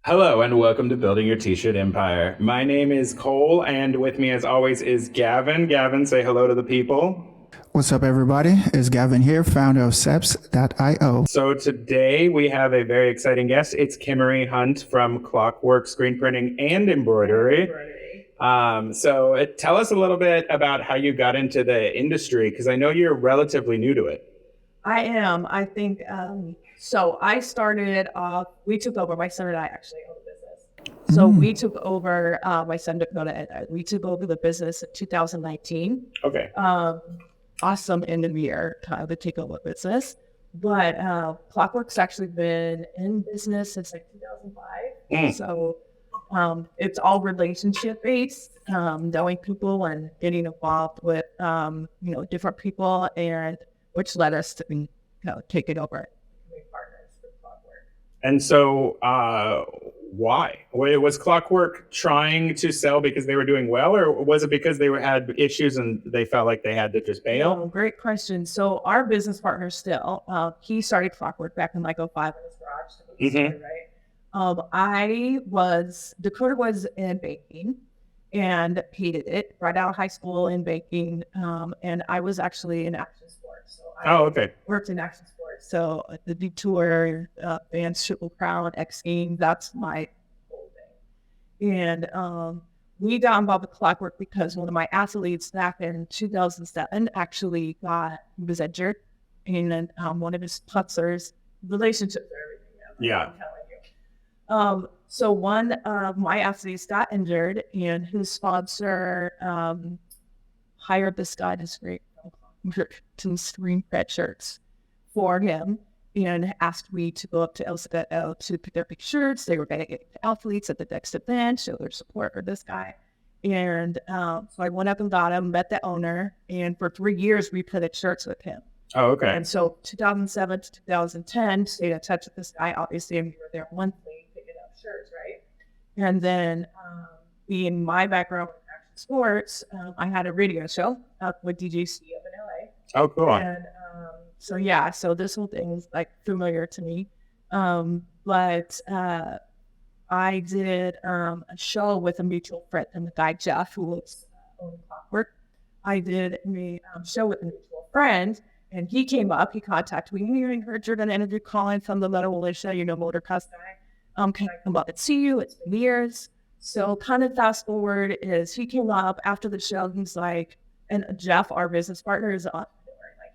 Hello and welcome to Building Your T-Shirt Empire. My name is Cole, and with me as always is Gavin. Gavin, say hello to the people. What's up, everybody? It's Gavin here, founder of Seps.io. So today we have a very exciting guest. It's Kimarie Hunt from Clockwork Screen Printing and Embroidery. Tell us a little bit about how you got into the industry, because I know you're relatively new to it. I am. I think so. I started off. We took over. My son and I actually own a business. So we took over. My son Dakota and I. We took over the business in 2019. Okay. Awesome end of the year the takeover business. But Clockwork's actually been in business since like 2005. So it's all relationship based, knowing people and getting involved with different people, and which led us to take it over. Partners with Clockwork. And so, why? Was Clockwork trying to sell because they were doing well, or was it because they had issues and they felt like they had to just bail? Great question. So our business partner still, he started Clockwork back in like 05 in his garage. Right? Dakota was in banking and hated it right out of high school in banking. And I was actually in action sports. So I worked in action sports. So the Detour, Vans Triple Crown, X Games, that's my whole thing. And we got involved with Clockwork because one of my athletes back in 2007 actually was injured. And then one of his sponsors, relationships are everything. Yeah. I'm telling you. So one of my athletes got injured, and his sponsor hired this guy to screen print shirts for him, and asked me to go up to El Segundo to pick up shirts. They were going to get athletes at the next event, show their support for this guy. And so I went up and got him, met the owner, and for 3 years we printed shirts with him. Oh, okay. And so 2007 to 2010, stayed in touch with this guy, obviously, and we were there monthly picking up shirts, right? And then being my background with action sports, I had a radio show with DJC up in LA. Oh, cool. And so this whole thing is like familiar to me. But I did a show with a mutual friend and the guy Jeff, who was owning Clockwork. I did a show with a mutual friend, and he came up. He contacted me. I heard you're going to interview Colin from the Metal Militia, Motor Cuss guy. Can I come up and see you? It's been years. So kind of fast forward is he came up after the show. He's like, and Jeff, our business partner, is on.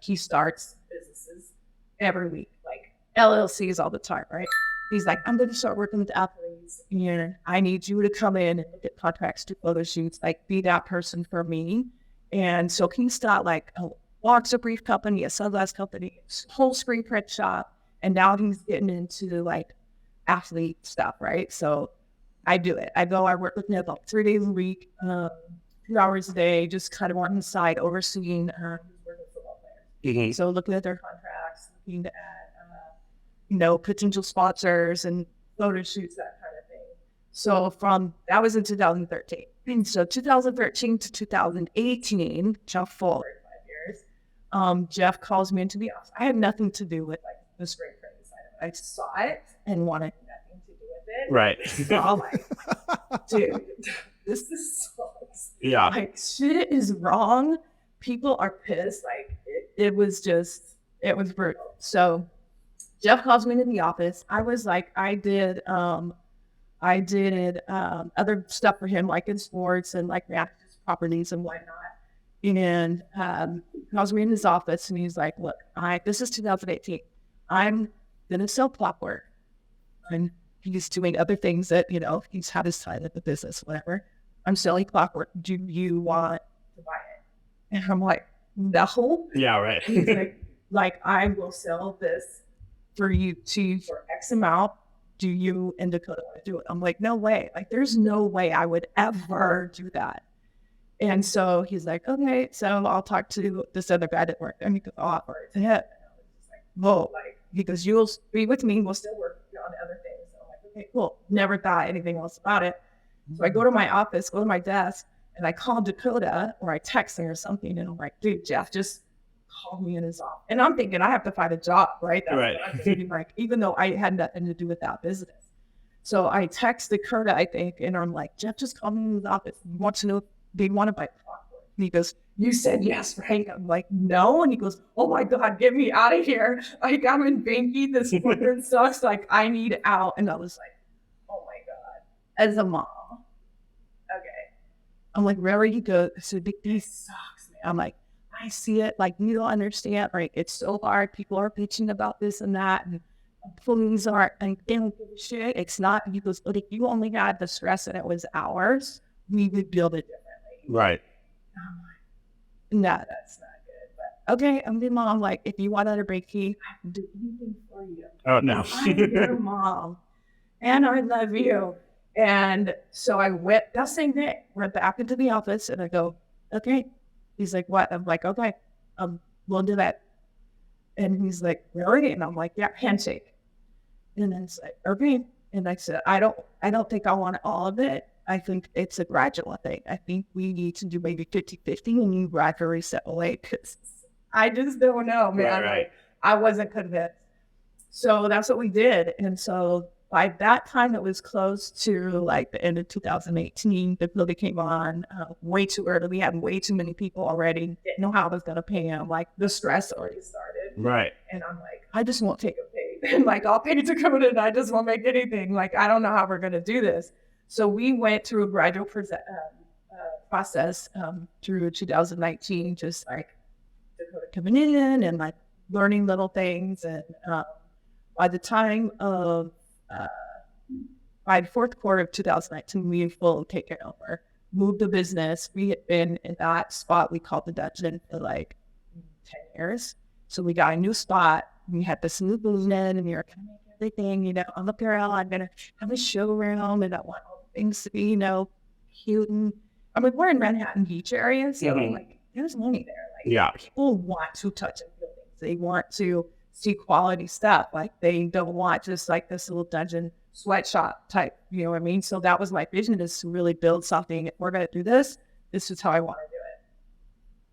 He starts businesses every week, like LLCs all the time, right? He's like, I'm going to start working with athletes, and I need you to come in and look at contracts, do photo shoots, like be that person for me. And so he's got like a boxer brief company, a sunglass company, whole screen print shop, and now he's getting into like athlete stuff, right? So I do it. I work with him about 3 days a week, 2 hours a day, just kind of on the side, overseeing So looking at their contracts, looking at, potential sponsors and photo shoots, that kind of thing. So that was in 2013. And so 2013 to 2018, jump forward 5 years, Jeff calls me into the office. I had nothing to do with like the screen printing side of it. I saw it and wanted nothing to do with it. Right. So I'm like, dude, this sucks. Yeah. Like, shit is wrong. People are pissed. Like, it was brutal. So Jeff calls me into the office. I was like, I did other stuff for him, like in sports and like reaction properties and whatnot. And he calls me in his office, and he's like, look, this is 2018. I'm going to sell Clockwork. And he's doing other things that, he's had his side of the business, whatever. I'm selling Clockwork. Do you want to buy it? And I'm like, no. Yeah, right. He's like, I will sell this for you for X amount. Do you and Dakota want to do it? I'm like, no way. Like, there's no way I would ever do that. And so he's like, okay, so I'll talk to this other guy that worked there. And he goes, I'll offer it to him. And I was just like, whoa. Like, he goes, you'll be with me. We'll still work on other things. So I'm like, okay, cool. Never thought anything else about it. So I go to my office, go to my desk, and I call Dakota, or I text her or something, and I'm like, dude, Jeff just called me in his office. And I'm thinking I have to find a job, right? That's right. what I'm thinking, like, even though I had nothing to do with that business. So I text Dakota, I think, and I'm like, Jeff just called me in his office. He wants to know if they want to buy Clockwork. And he goes, you said yes, right? I'm like, no. And he goes, oh my God, get me out of here. Like, I'm in banking. This fucking sucks. Like, I need out. And I was like, oh my God. As a mom. Okay. I'm like, where are you go? So this sucks, man. I'm like, I see it. Like, you don't understand. Like, it's so hard. People are bitching about this and that. And employees aren't, and they don't give a shit. It's not, he goes, but if you only had the stress and it was ours, we would build it differently. Right. I'm like, no, that's not good. But okay, I'm the mom. Like, if you want another break key, I can do anything for you. Oh, no. I'm your mom. And I love you. And so I went that same day, went back into the office and I go, okay. He's like, what? I'm like, okay, we'll do that. And he's like, really? And I'm like, yeah, handshake. And then it's like, okay. And I said, I don't think I want all of it. I think it's a gradual thing. I think we need to do maybe 50-50 and you gradually settle away because I just don't know, man. Right. I wasn't convinced. So that's what we did. And so by that time, it was close to like the end of 2018. The building came on way too early. We had way too many people already. Didn't know how I was going to pay them. Like the stress already started. Right. And I'm like, I just won't take a pay. And like, I'll pay to come in and I just won't make anything. Like, I don't know how we're going to do this. So we went through a gradual process through 2019, just like Dakota coming in and like learning little things. And by the time of by the fourth quarter of 2019, we had fully taken over, moved the business. We had been in that spot we called the dungeon for like 10 years. So we got a new spot. We had this new business and we were going to make everything, you know, on the apparel. I'm going to have a showroom and I want all the things to be, you know, cute. And I mean, we're in Manhattan Beach area. So like, there's money there. Like, people want to touch and feel things. They want to see quality stuff. Like they don't want just like this little dungeon sweatshop type, you know what I mean? So that was my vision, is to really build something. If we're going to do this, this is how I want to do it.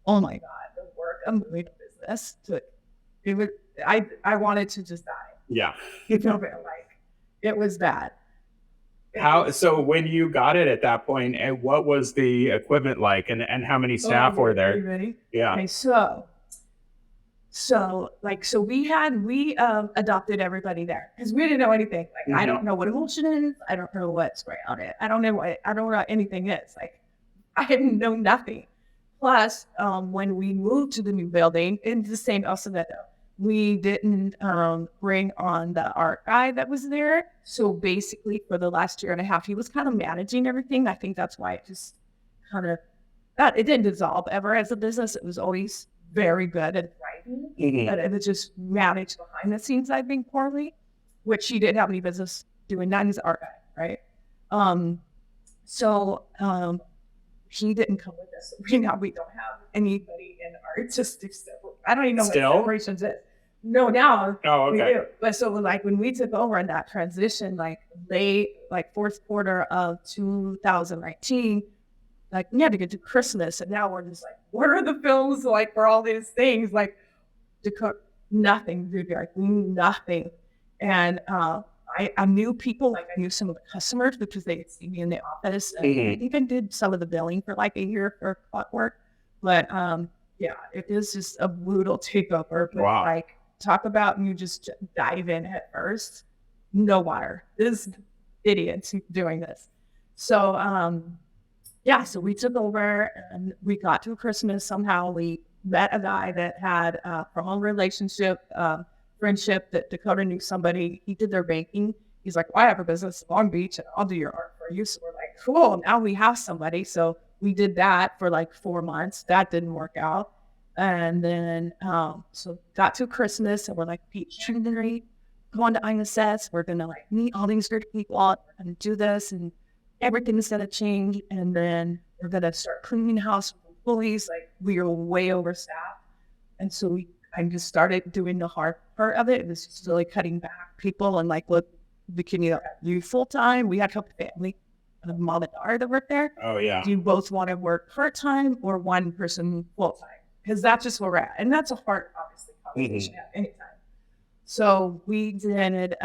Oh my God, the work I'm doing in business, I wanted to just die. Yeah. You know, like it was bad. So when you got it at that point, and what was the equipment like, and how many staff were there? Everybody? Yeah. Okay, so we adopted everybody there because we didn't know anything. Like I don't know what emulsion is. I don't know what spray on it. I don't know what anything is. Like I didn't know nothing. Plus, when we moved to the new building in the same El Segundo, we didn't bring on the art guy that was there. So basically, for the last year and a half, he was kind of managing everything. I think that's why it just kind of it didn't dissolve ever as a business. It was always very good and thriving, but it was just managed behind the scenes, I think, poorly, which he didn't have any business doing. That is art guy, right? So he didn't come with us. Right now, we don't have anybody in artistic stuff. I don't even know what operations is. No, now we do. But so like when we took over in that transition, like late, like fourth quarter of 2019, like we had to get to Christmas, and now we're just like, what are the films like for all these things? Like to cook nothing, dude, like nothing. And I knew people, like I knew some of the customers because they had seen me in the office. And I even did some of the billing for like a year for Clockwork. But yeah, it is just a brutal takeover. But like talk about you just dive in head first. No water. This idiots doing this. So yeah, so we took over and we got to Christmas. Somehow we met a guy that had a long relationship, friendship, that Dakota knew somebody. He did their banking. He's like, well, I have a business in Long Beach and I'll do your art for you. So we're like, cool, now we have somebody. So we did that for like 4 months. That didn't work out. And then, so got to Christmas and we're like, Kimarie, going to ISS. We're going to like meet all these great people and do this, and everything's going to change. And then we're going to start cleaning the house with employees. Like we were way overstaffed. And so I just started doing the hard part of it. It was just really cutting back people and like, look, can you do full time? We had a couple family, mom and daughter that worked there. Oh yeah. Do you both want to work part time or one person full time? Because that's just where we're at, and that's a hard, obviously, conversation at any time. So we did.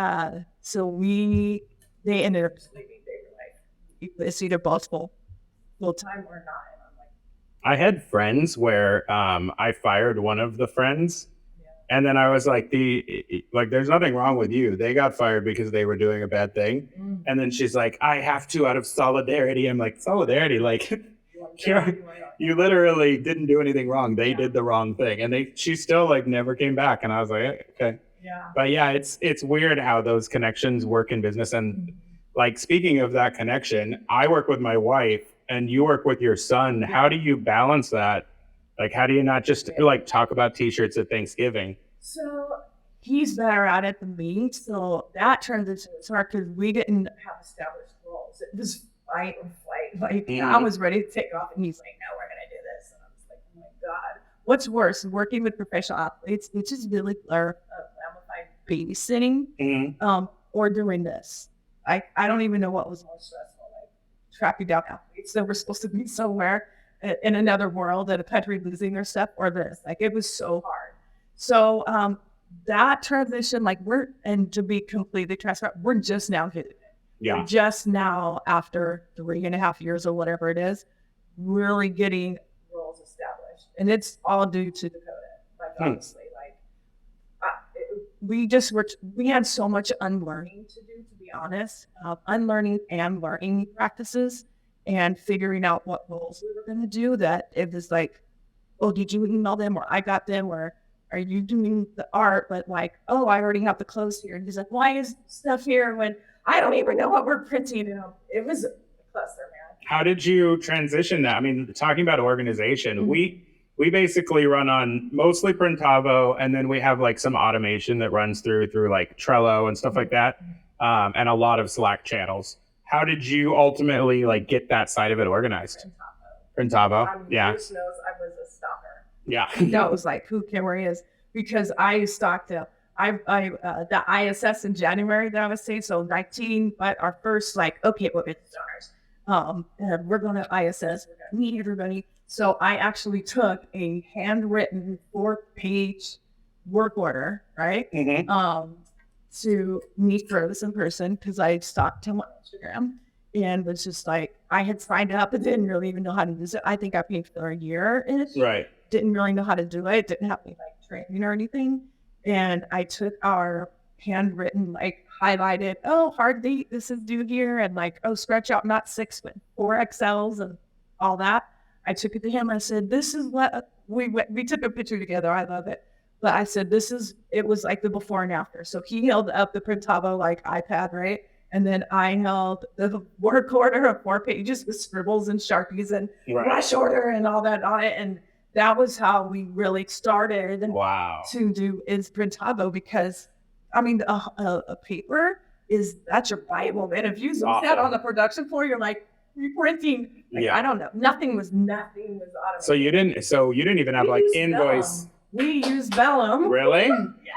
So we they ended up sleeping. They were like, it's either possible full time or not. And I'm like, I had friends where I fired one of the friends, and then I was like, there's nothing wrong with you. They got fired because they were doing a bad thing. And then she's like, I have to out of solidarity. I'm like, solidarity? Like, you literally didn't do anything wrong. They did the wrong thing. And she still like never came back. And I was like, okay. yeah. But yeah, it's weird how those connections work in business. And like, speaking of that connection, I work with my wife and you work with your son. How do you balance that? Like, how do you not just like talk about t-shirts at Thanksgiving? So he's better at it than me. So that transition was hard because we didn't have established roles. It was fight or flight. Like I was ready to take off and he's like, no, we're going to do this. And I was like, oh my God. What's worse, working with professional athletes, which is really amplified babysitting, or doing this? I don't even know what was more stressful, like tracking down athletes that were supposed to be somewhere in another world, in a country losing their stuff, or this. Like, it was so hard. So that transition, and to be completely transparent, we're just now hitting it. Yeah. We're just now, after 3.5 years or whatever it is, really getting roles established. And it's all due to Dakota. Like, honestly, we had so much unlearning to do, to be honest. Unlearning and learning practices and figuring out what roles we were going to do, that it was like, oh, did you email them, or I got them, or are you doing the art? But like, oh, I already have the clothes here. And he's like, why is stuff here when I don't even know what we're printing? And it was a cluster, man. How did you transition that? I mean, talking about organization, we basically run on mostly Printavo, and then we have like some automation that runs through like Trello and stuff like that, and a lot of Slack channels. How did you ultimately like get that side of it organized? Printavo. Yeah. Bruce knows I was a stalker. Yeah. He knows like who Kimarie is, because I stalked him. The ISS in January that I was saying, so 19, but our first like, okay, we're business owners. And we're going to ISS, we're going to meet everybody. So I actually took a handwritten 4-page work order, right? To meet Curtis in person, because I stalked him on Instagram and was just like, I had signed up and didn't really even know how to use it. I think I paid for a year in it. Right. Didn't really know how to do it. Didn't have any like training or anything. And I took our handwritten, like highlighted, oh, hard date, this is due here. And like, oh, scratch out not 6, but 4 XLs and all that. I took it to him. I said, this is what we took a picture together. I love it. But I said, it was like the before and after. So he held up the Printavo like iPad, right? And then I held the work order of 4 pages with scribbles and Sharpies and rush order and all that on it. And that was how we really started to do is Printavo, because I mean, a paper that's your Bible. And if you use that on the production floor, you're like, you're printing. Like, I don't know. Nothing was automated. So you didn't even have like invoice. Vellum. We used Vellum. Really?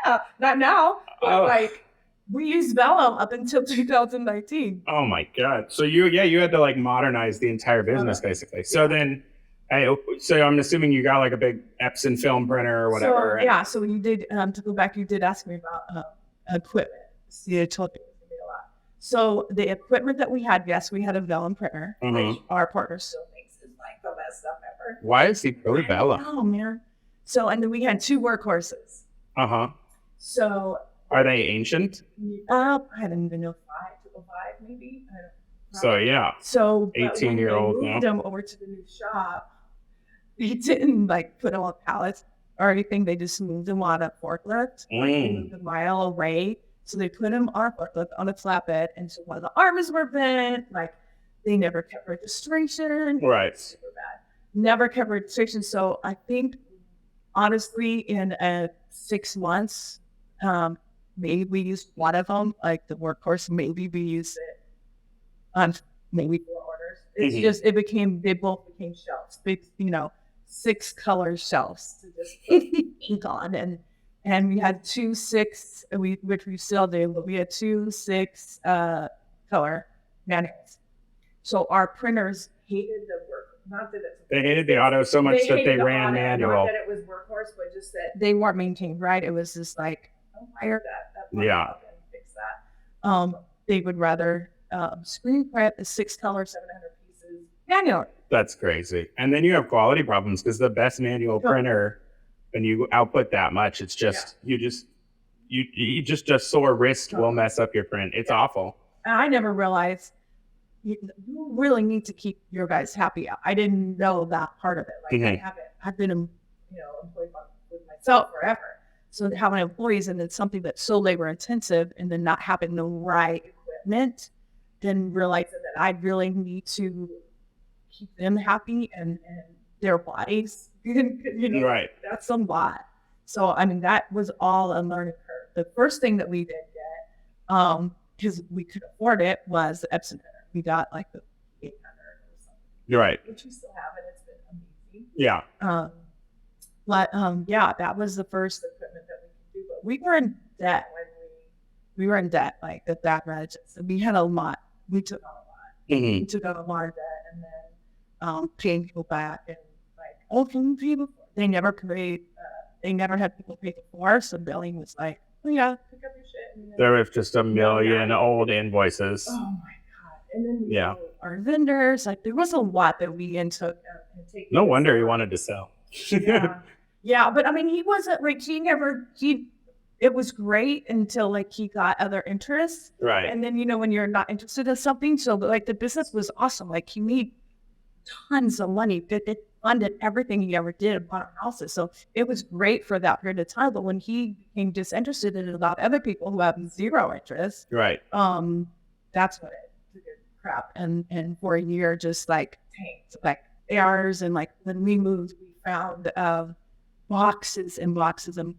Yeah. Not now. But like, we used Vellum up until 2019. Oh my God. So you had to like modernize the entire business basically. So then, so I'm assuming you got like a big Epson film printer or whatever. So you did, to go back, you did ask me about equipment. See, I told you it was going to be a lot. So the equipment that we had, yes, we had a Vellum printer, which our partner still thinks is like the best stuff ever. Why is he pro Vellum? Oh, man. So, and then we had 2 workhorses. So. Are they ancient? I don't even know, 5 maybe. I don't know. So yeah. So 18-year-old. We moved them over to the new shop. We didn't like put them on pallets or anything. They just moved them on a forklift, like a mile away. So they put them on a forklift on a flatbed, and so one of the arms were bent. Like, they never kept registration. Right. Super bad. Never kept registration. So I think, honestly, in 6 months, maybe we used one of them, like the workhorse. Maybe we used it on maybe 4 orders. It's just they both became shelves. Big, 6 color shelves to just ink on, and we had 2 6, which we still do, but we had 2 6 color manuals. So our printers hated the work. Not that they hated the auto so much that they ran manual. Not that it was workhorse, but just that they weren't maintained right. It was just like, fire that up and fix that. They would rather screen print is 6 colors, 700 pieces manually. That's crazy. And then you have quality problems because the best manual printer, when you output that much, it's just, you just sore wrist will mess up your print. It's awful. And I never realized you really need to keep your guys happy. I didn't know that part of it. Like I've been, employed with myself forever. So having employees and it's something that's so labor intensive and then not having the right equipment, then realizing that I really need to keep them happy and their bodies, Right. That's a lot. So, I mean, that was all a learning curve. The first thing that we did get, because we could afford it, was the Epson printer. We got like the 800 or something. You're right. Which we still have, and it's been amazing. Yeah. That was the first equipment that we could do. But we were in debt when we were in debt, like that much. So we had a lot. We took on a lot. We took on a lot of debt, and then paying people back, and like old people, they never paid. They never had people pay before, so billing was like, oh yeah, pick up your shit. There was just a million old invoices. Oh my god! And then our vendors, like there was a lot that we took. No wonder he wanted to sell. Yeah, but I mean, he wasn't like it was great until like he got other interests. Right. And then, when you're not interested in something, so like the business was awesome. Like he made tons of money. It funded everything he ever did upon our houses. So it was great for that period of time. But when he became disinterested in about other people who have zero interest, right. That's what it did crap. And for a year, just like tanked, like errors. And like when we moved, we found boxes and boxes of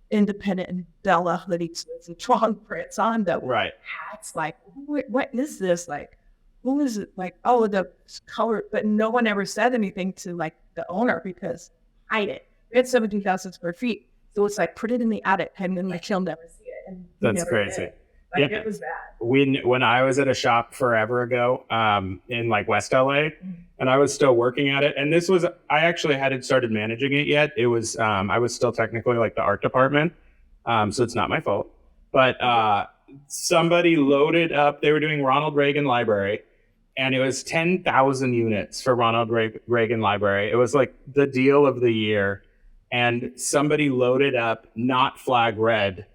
independent Bella hoodies with strong prints on them. Right. Hats. Like, what is this? Like, who is it? Like, oh, the color. But no one ever said anything to like the owner because hide it. We had 17,000 square feet. So it's like, put it in the attic and then like he'll never see it. And that's crazy. Like, it was bad. When I was at a shop forever ago, in like West LA, and I was still working at it, and I actually hadn't started managing it yet. It was, I was still technically like the art department. So it's not my fault, but, somebody loaded up, they were doing Ronald Reagan Library, and it was 10,000 units for Ronald Reagan Library. It was like the deal of the year. And somebody loaded up not flag red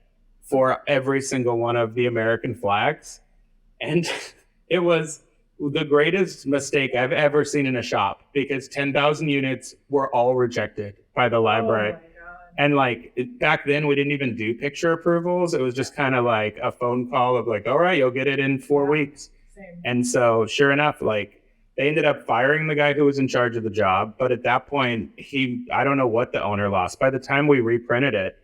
for every single one of the American flags. And it was the greatest mistake I've ever seen in a shop because 10,000 units were all rejected by the library. And like back then we didn't even do picture approvals. It was just kind of like a phone call of like, all right, you'll get it in 4 weeks. Same. And so sure enough, like they ended up firing the guy who was in charge of the job. But at that point, I don't know what the owner lost. By the time we reprinted it,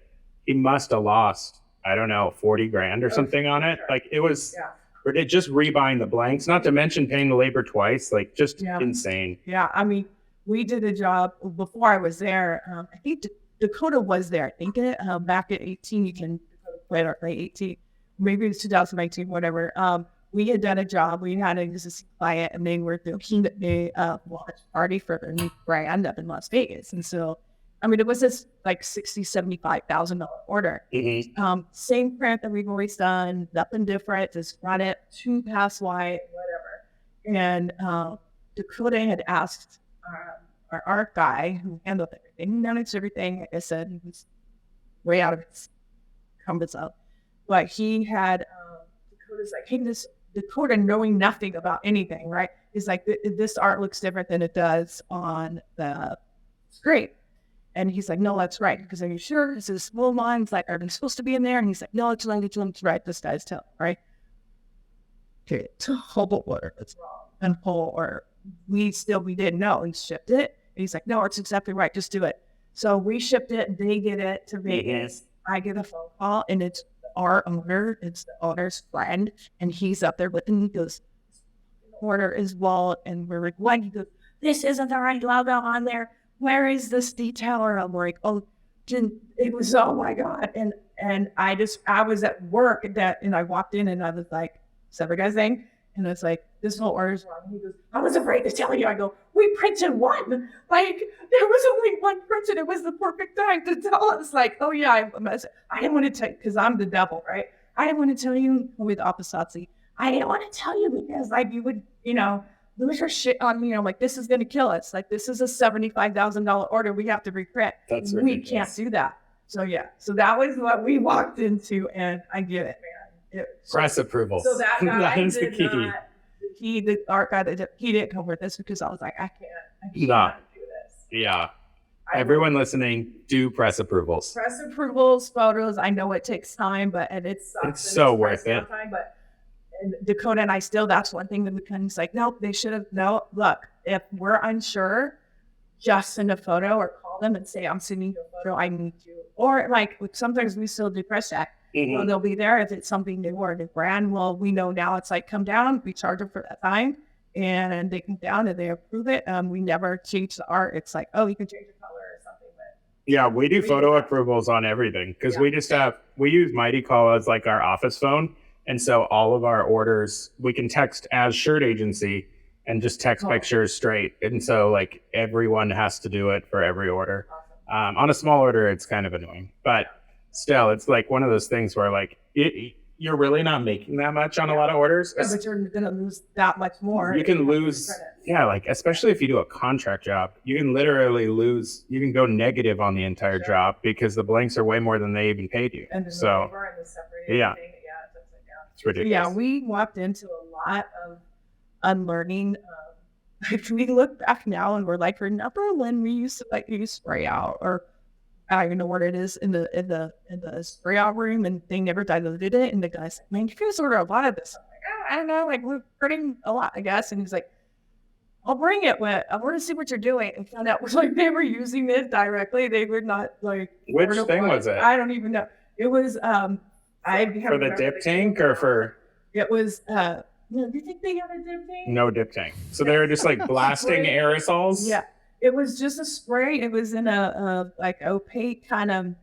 he must have lost, I don't know, 40 grand or something on it. Like it was just rebuying the blanks, not to mention paying the labor twice, like just insane. Yeah. I mean, we did a job before I was there. I think Dakota was there. I think back at 18, you can play it 18, maybe it was 2019, whatever. We had done a job. We had an existing client, and they were doing a launch party for their new brand up in Las Vegas. And so, I mean, it was this like $75,000 order. Mm-hmm. Same print that we've always done, nothing different. Just run it 2 pass white, whatever. And Dakota had asked our art guy who handled everything, managed everything. Like I said, he was way out of his comfort zone. But he had Dakota's like, hey, Dakota knowing nothing about anything, right? He's like, this art looks different than it does on the screen. And he's like, no, that's right. Because are you sure? This is small lines, like, are they supposed to be in there? And he's like, no, it's right. This guy's telling, right? Okay, total order. It's wrong. And whole order. We didn't know. He shipped it. And he's like, no, it's exactly right. Just do it. So we shipped it. They get it to Vegas. I get a phone call, and it's our owner. It's the owner's friend. And he's up there with him. He goes, order is wallet. And we're like, what? He goes, this isn't the right logo on there. Where is this detailer? I'm like, oh, it was, oh my God. And I was at work and I walked in and I was like, is that what guy's name? And it's like, this whole order's wrong. And he goes, I was afraid to tell you. I go, we printed one. Like, there was only one printed. It was the perfect time to tell us, like, oh yeah, I didn't want to tell you because I'm the devil, right? I didn't want to tell you with Opposazzi. I didn't want to tell you because like you would, lose your shit on me. I'm like, this is going to kill us. Like, this is a $75,000 order. We have to reprint. That's We ridiculous. can't do that. So yeah, so that was what we walked into, and I get it, man. Press approval. So that guy that is the did key. not, the art guy, he didn't come with this because I was like, I can't Nah. do this. Yeah. Everyone listening, do press approvals. Press approvals, photos. I know it takes time, but and it's so worth it. Time, but and Dakota and I still, that's one thing that we kind of like, nope, they should have. No, look, if we're unsure, just send a photo or call them and say, I'm sending you a photo. I need you. Or like sometimes we still do press check. So they'll be there if it's something new or a new brand. Well, we know now it's like, come down, we charge them for that time, and they come down and they approve it. We never change the art. It's like, oh, you can change the color or something. But Yeah, we do photo approvals on everything because we use Mighty Call as like our office phone. And so all of our orders, we can text as shirt agency and just text pictures straight. And so like everyone has to do it for every order. On a small order, it's kind of annoying, but still, it's like one of those things where like you're really not making that much on a lot of orders. Yeah, but you're going to lose that much more. You can lose, like especially if you do a contract job, you can literally lose. You can go negative on the entire job because the blanks are way more than they even paid you. And so yeah, it's ridiculous. Yeah, we walked into a lot of unlearning. If we look back now and we're like, remember when we used to like use spray out, or I don't even know what it is in the spray out room, and they never diluted it. And the guy's like, man, you guys order a lot of this. I'm like, I don't know, like we're printing a lot, I guess. And he's like, I'll bring it. I want to see what you're doing. And found out was like they were using it directly. They were not like. Which thing was it? I don't even know. It was for the dip tank or for? It was. Do you think they had a dip tank? No dip tank. So they were just like blasting aerosols. Yeah, it was just a spray. It was in a like opaque kind of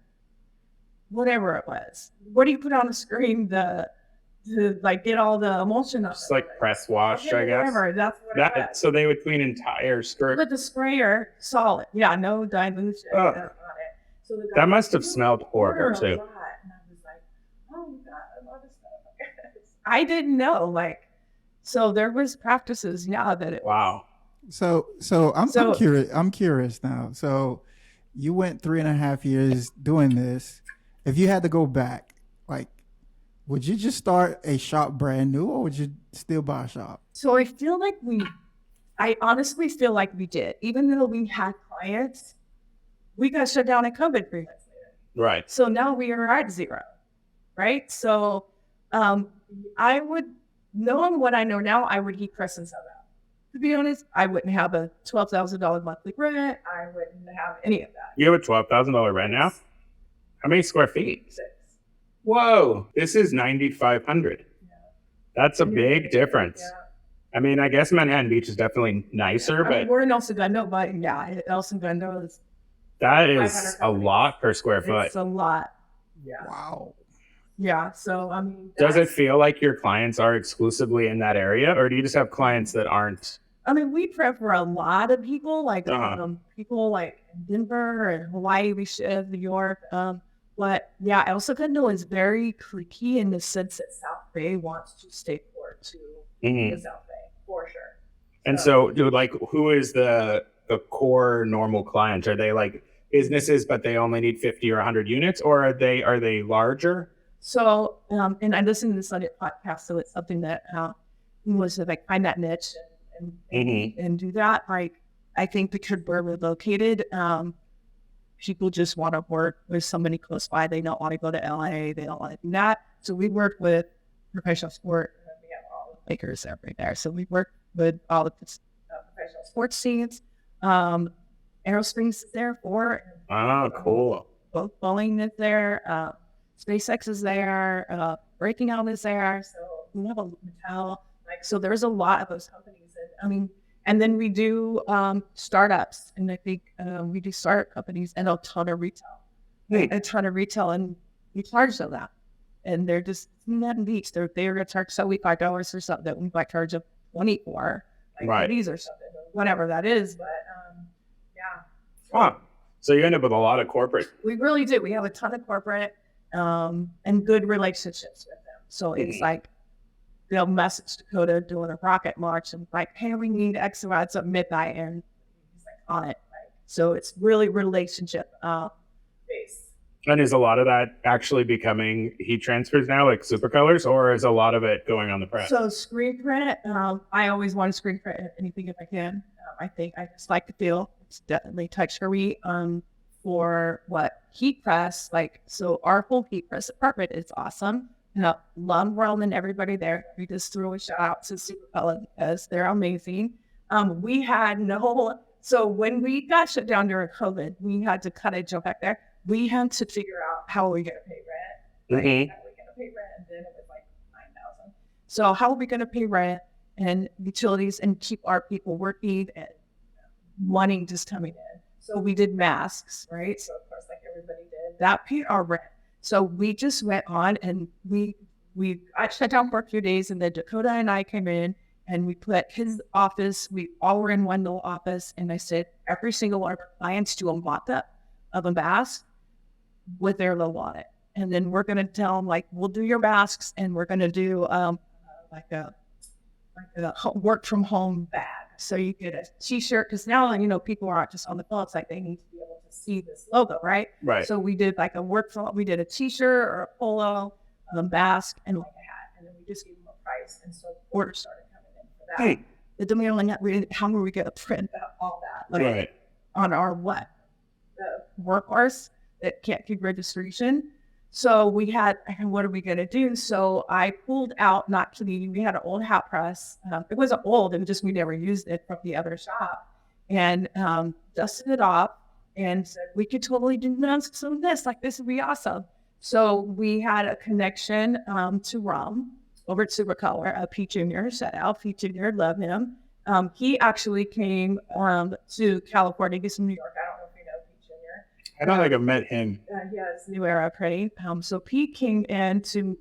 whatever it was. What do you put on the screen to like get all the emulsion up? Just like press wash, I guess. Whatever. That's what it was. So they would clean entire skirt. With the sprayer, solid. Yeah, no dilution on it. So that must have smelled horrible too. And I was like, oh my God, I love this stuff. I didn't know, like. So there was practices, that it was. Wow. So I'm curious. I'm curious now. So you went 3.5 years doing this. If you had to go back, like, would you just start a shop brand new, or would you still buy a shop? So I honestly feel like we did. Even though we had clients, we got shut down at COVID 3 months later. Right. So now we are at zero, right? So I would. Knowing what I know now, I would heat press and sell out. To be honest, I wouldn't have a $12,000 monthly rent. I wouldn't have any of that. You have a $12,000 rent now? How many square feet? 6. Whoa, this is 9,500. Yeah. That's a big difference. Yeah. I mean, I guess Manhattan Beach is definitely nicer, but we're in El Segundo, but yeah, El Segundo is. That is a lot per square foot. It's a lot. Yeah. Wow. Yeah, so I mean, does it feel like your clients are exclusively in that area, or do you just have clients that aren't? I mean, we prep for a lot of people, like people like Denver and Hawaii, we should, New York. But yeah, El Segundo is very cliquey in the sense that South Bay wants to stay core to the South Bay for sure. And so, like, who is the core normal client? Are they like businesses, but they only need 50 or 100 units, or are they larger? So, and I listened to this on your podcast, so it's something that was to like find that niche and do that. Like, I think because where we're located, people just want to work with somebody close by. They don't want to go to LA. They don't want to do that. So we work with professional sport. We have all the makers right there. So we work with all the professional sports teams. Aerospace is there for. Oh, cool. Both Boeing is there. SpaceX is there, Breaking Out is there, so we have a Mattel. So there's a lot of those companies. And then we do startups, and I think we do startup companies and a ton of retail. A ton of retail, and we charge them that. And they're just not in beach. They're going to charge $75 or something that we might charge them $20 for, like these or something, or whatever that is. But yeah. Huh. So you end up with a lot of corporate. We really do. We have a ton of corporate. And good relationships with them. So it's like they'll message Dakota doing a rocket march and like, hey, we need X amount at midnight, and he's like on it. Right? So it's really relationship based. And is a lot of that actually becoming heat transfers now, like supercolors, or is a lot of it going on the press? So screen print, I always want to screen print anything if I can. I think I just like the feel. It's definitely texture-y. For what heat press, like, so our whole heat press department is awesome. Love Realm and everybody there. We just threw a shout out to Supercolor because they're amazing. We had so when we got shut down during COVID, we had to kind of jump back there. We had to figure out how are we going to pay rent. Right? How are we going to pay rent? And then it was like $9,000. So how are we going to pay rent and utilities and keep our people working and money just coming in? So we did masks, right? So of course, like everybody did, that paid our rent. So we just went on and I shut down for a few days, and then Dakota and I came in and we put his office, we all were in one little office, and I said, every single one of our clients do a mock-up of a mask with their logo on it. And then we're going to tell them, like, we'll do your masks, and we're going to do like a work from home bag. So you get a t-shirt, because now, people aren't just on the phone. It's like they need to be able to see this logo, right? Right. So we did like we did a t-shirt or a polo, a mask, and like a hat. And then we just gave them a price. And so orders started coming in for that. Hey. The demand, how are we going to print out all that? Right. On our what? The workhorse that can't keep registration. So we had, what are we going to do? So I pulled out, we had an old hat press. It wasn't old, we never used it from the other shop. And dusted it off and said, we could totally do some of this. Like, this would be awesome. So we had a connection to Rum over at Supercolor, Pete Jr. Shout out, Pete Jr., love him. He actually came to California, he's from New York. I don't know if you know Pete Jr. I don't think I've met him. He has New Era printing. So Pete came in to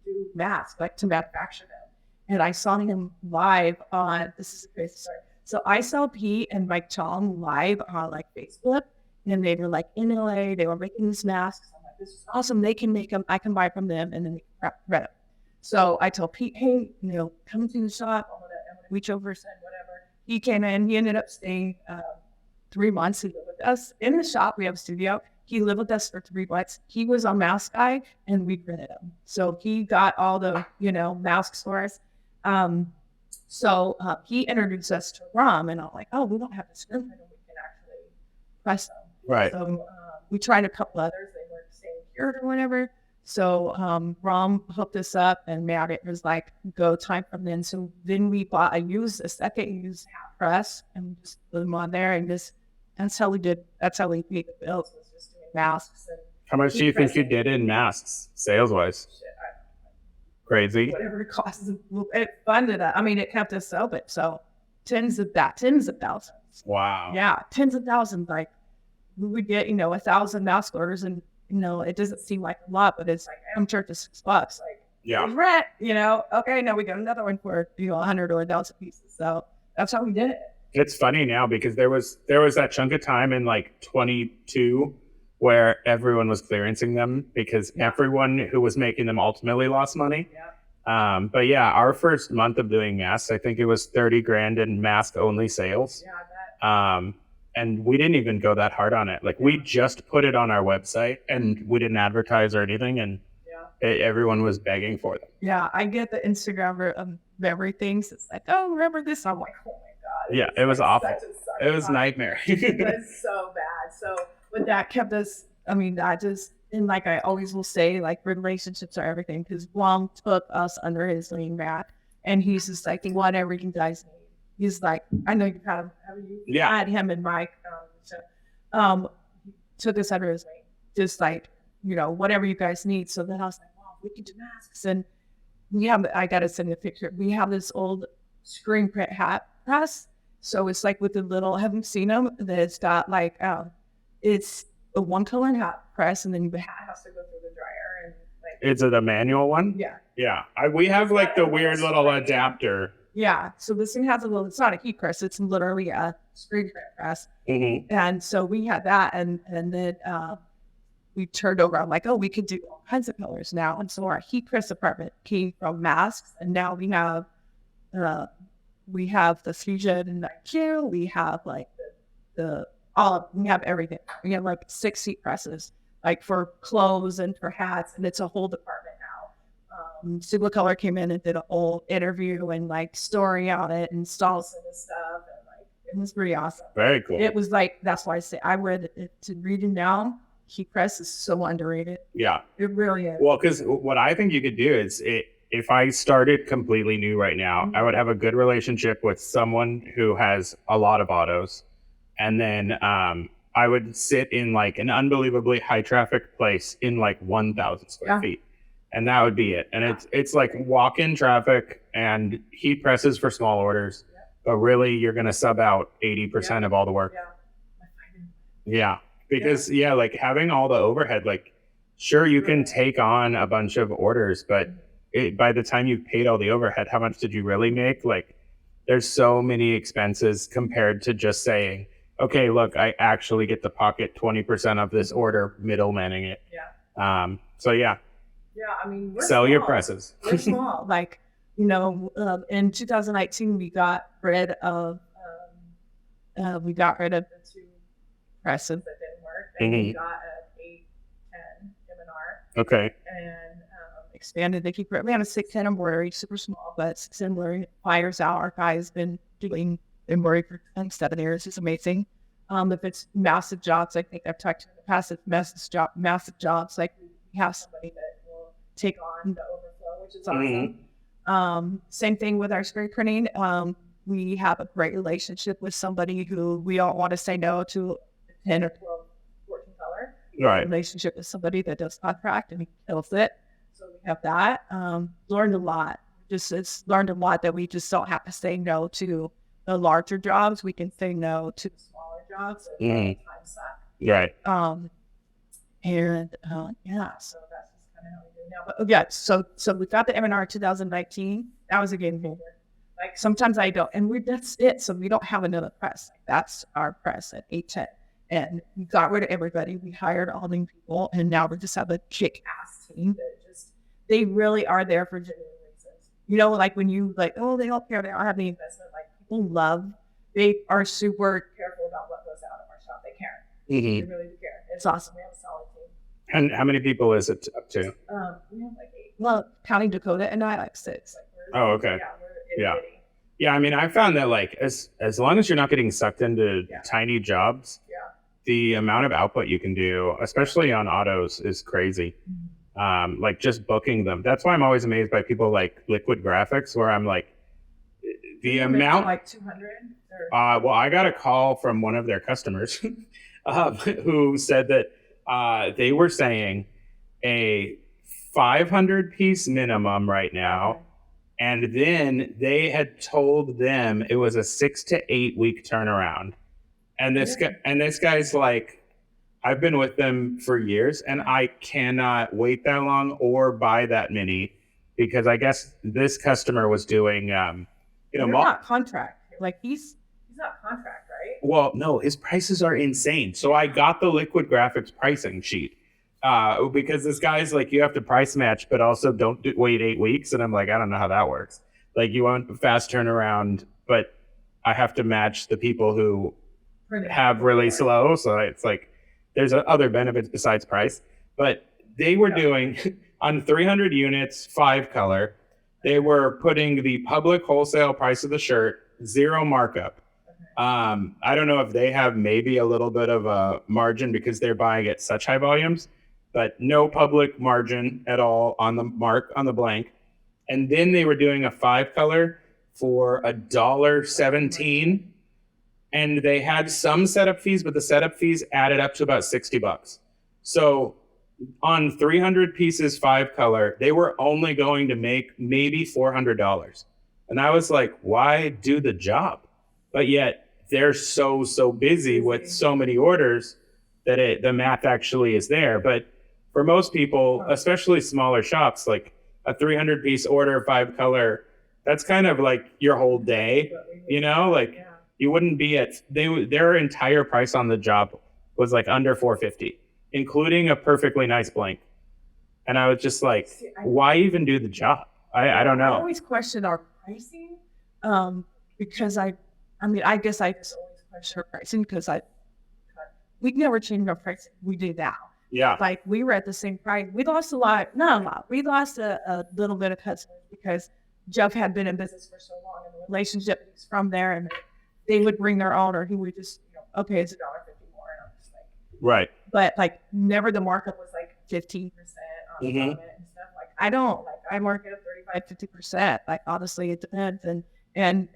do masks, like to manufacture them. And I saw him live on, this is a crazy story. So I saw Pete and Mike Chong live on like Facebook, and they were like in LA, they were making these masks. I'm like, this is awesome. They can make them, I can buy from them, and then we can read them. So I told Pete, hey, come to the shop. I'm gonna reach over, send whatever. He came in, he ended up staying 3 months. He lived with us in the shop. We have a studio. He lived with us for 3 months. He was on Mask Guy, and we printed him. So he got all the, masks for us. So he introduced us to Rum, and I'm like, oh, we don't have a screen printer. We can actually press them. Right. So we tried a couple others. They weren't staying cured or whatever. So Rum hooked us up, and it was like go time from then. So then I used a second used hat press and just put them on there, and that's how we paid the bills, was just doing masks. And how much do you think you did in masks, sales-wise? Crazy. Whatever it costs, it funded it. It kept us open. So tens of thousands. Wow. Yeah, tens of thousands. Like we would get, 1,000 mask orders, and it doesn't seem like a lot, but it's like, I'm charged $6. Like, yeah, rent. Okay, now we got another one for 100 or 1,000 pieces. So that's how we did it. It's funny now because there was that chunk of time in like 22 where everyone was clearancing them because everyone who was making them ultimately lost money. Yeah. But yeah, our first month of doing masks, I think it was 30 grand in mask only sales. Yeah, and we didn't even go that hard on it. Like we just put it on our website and we didn't advertise or anything. And everyone was begging for them. Yeah. I get the Instagram of everything. So it's like, oh, remember this? I'm like, oh my God. Yeah. It was awful. It was nightmare. It was so bad. So, but that kept us, and like I always will say, like relationships are everything, because Wong took us under his wing back, and he's just like, whatever you guys need. He's like, I know you kind of had him and Mike. Took us under his wing, just like, whatever you guys need. So then I was like, wow, we can do masks. And I got to send a picture. We have this old screen print hat press. So it's like with the little, haven't seen them, that it's got like, it's a one color hat press, and then the hat has to go through the dryer. And like, is it a manual one? Yeah. Yeah. We have like the weird little adapter. Yeah. So this thing has it's not a heat press. It's literally a screen print press. Mm-hmm. And so we had that. And then we turned over. I'm like, oh, we could do all kinds of colors now. And so our heat press department came from masks, and now we have the fusion and IQ. We have like we have everything. We have like 6 heat presses, like for clothes and for hats, and it's a whole department now. Sigma Color came in and did a whole interview and like story on it, and installs and stuff, and like it was pretty awesome. Very cool. It was like, that's why I say I read it to read it now. Heat press is so underrated. Yeah, it really is. Well, because what I think you could do is if I started completely new right now, I would have a good relationship with someone who has a lot of autos. And then I would sit in like an unbelievably high traffic place in like 1,000 square feet. And that would be it. And it's like walk-in traffic and heat presses for small orders. But really, you're going to sub out 80% of all the work. Yeah. Because, like having all the overhead, like, sure, you can take on a bunch of orders, but by the time you've paid all the overhead, how much did you really make? Like, there's so many expenses compared to just saying, okay, look, I actually get to pocket 20% of this order, middlemaning it. So yeah. Yeah, I mean, sell your presses. We're small. Like, in 2019, we got rid of the 2 presses that didn't work, and we got an 810 M&R. Okay. And expanded the keep. We have a 610 embroidery, super small, but 610 embroidery fires out. Our guy's been doing embroidery for 7 years. It's amazing. If it's massive jobs, I think I've talked to in the past, it's massive jobs, like we have somebody that will take on the overflow, which is awesome. Same thing with our screen printing. We have a great relationship with somebody who we don't want to say no to 10 or 12, 14 color. Right. Relationship with somebody that does contract and he kills it. So we have that. Learned a lot. It's learned a lot that we just don't have to say no to the larger jobs. We can say no to the smaller jobs. And time suck. Right. Yeah, so that's just kind of how we do now. But yeah, so we got the M&R 2019. That was a game changer. Like sometimes I don't, and that's it. So we don't have another press. Like, that's our press at 810. And we got rid of everybody. We hired all these people, and now we just have a kick-ass team that they really are there for genuine reasons. Like when you like, oh, they don't care, they don't have any investment. Like people they are super careful about what goes out of our shop. They care. They really do care. It's awesome. We have a solid team. And how many people is it up to? We have like 8. Well, counting Dakota and I, like 6. Like okay. Yeah. I mean, I found that like as long as you're not getting sucked into tiny jobs, the amount of output you can do, especially on autos, is crazy. Like just booking them. That's why I'm always amazed by people like Liquid Graphics, where I'm like, the amount like 200. Well, I got a call from one of their customers who said that they were saying a 500 piece minimum right now. And then they had told them it was a 6 to 8 week turnaround. And this guy's like, I've been with them for years and I cannot wait that long or buy that many, because I guess this customer was doing, not contract. Like he's not contract, right? Well, no, his prices are insane. So I got the Liquid Graphics pricing sheet because this guy's like, you have to price match, but also wait 8 weeks. And I'm like, I don't know how that works. Like you want a fast turnaround, but I have to match the people who have really slow. So it's like, there's other benefits besides price. But they were doing on 300 units, 5 color, they were putting the public wholesale price of the shirt, 0 markup. I don't know if they have maybe a little bit of a margin because they're buying at such high volumes, but no public margin at all on the blank. And then they were doing a 5 color for $1.17. And they had some setup fees, but the setup fees added up to about $60. So on 300 pieces, 5 color, they were only going to make maybe $400. And I was like, why do the job? But yet they're so busy with so many orders that the math actually is there. But for most people, especially smaller shops, like a 300 piece order, 5 color, that's kind of like your whole day, like. You wouldn't be their entire price on the job was like under $450. including a perfectly nice blank. And I was just like, why even do the job? I don't know. I always question our pricing because I guess I just always question our pricing because we never changed our pricing. We do now. Yeah. Like we were at the same price. We lost not a lot. We lost a little bit of customers because Jeff had been in business for so long and the relationship was from there, and they would bring their own, or he would just, okay, it's $1.50 more. And I'm just like, right. But like never the markup was like 15% on it and stuff. Like I mark it up 35-50%. Like honestly, it depends and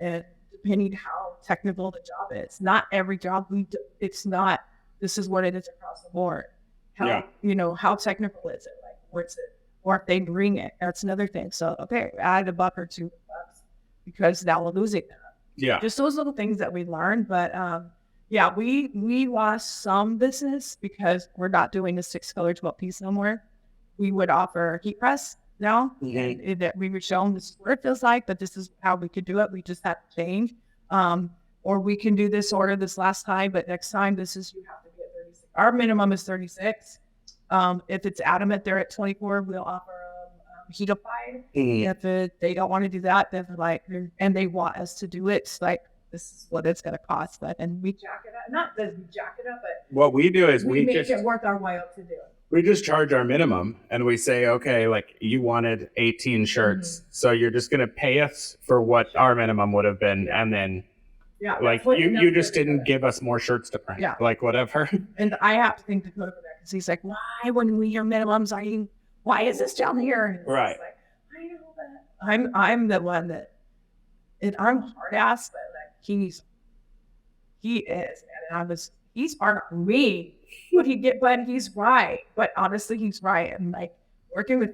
depending how technical the job is. Not every job it's not. This is what it is across the board. How technical is it? Like what's it? Or if they bring it, that's another thing. So okay, add $1 or $2 because now we're losing that. Yeah. Just those little things that we learned, but we lost some business because we're not doing the 6-color 12 piece no more. We would offer heat press now, and we would show them this is what it feels like, but this is how we could do it. We just have to change. Or we can do this order this last time, but next time you have to be at 36. Our minimum is 36. If it's adamant they're at 24, we'll offer heatified. If they don't want to do that, then and they want us to do it, it's like, this is what it's going to cost. And we jack it up. Not that we jack it up, but what we do is we make just it worth our while to do it. We just charge our minimum and we say, okay, like you wanted 18 shirts. So you're just going to pay us for what our minimum would have been. And then like you just didn't give us more shirts to print. Yeah. Like whatever. And I have to think to go to that because he's like, why when we hear minimums, why is this down here? And right. Like, I know that. I'm the one that, and I'm hard ass, but like he is, and he's hard on me. But he's right. But honestly, he's right. And like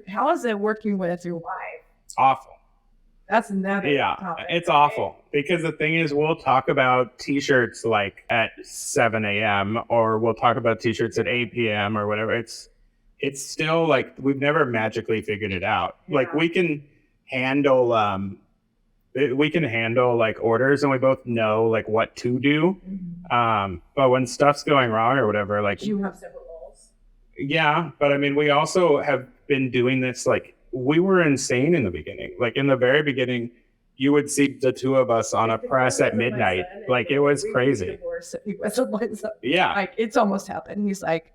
how is it working with your wife? It's awful. That's another topic. It's awful because the thing is, we'll talk about t-shirts like at 7 a.m. or we'll talk about t-shirts at 8 p.m. or whatever. It's still like we've never magically figured it out. Yeah. Like we can handle like orders and we both know like what to do. But when stuff's going wrong or whatever, like you have several roles. Yeah, but I mean, we also have been doing this. Like we were insane in the beginning. Like in the very beginning, you would see the two of us on a press at midnight. Like it was crazy. Yeah, like it's almost happened. He's like,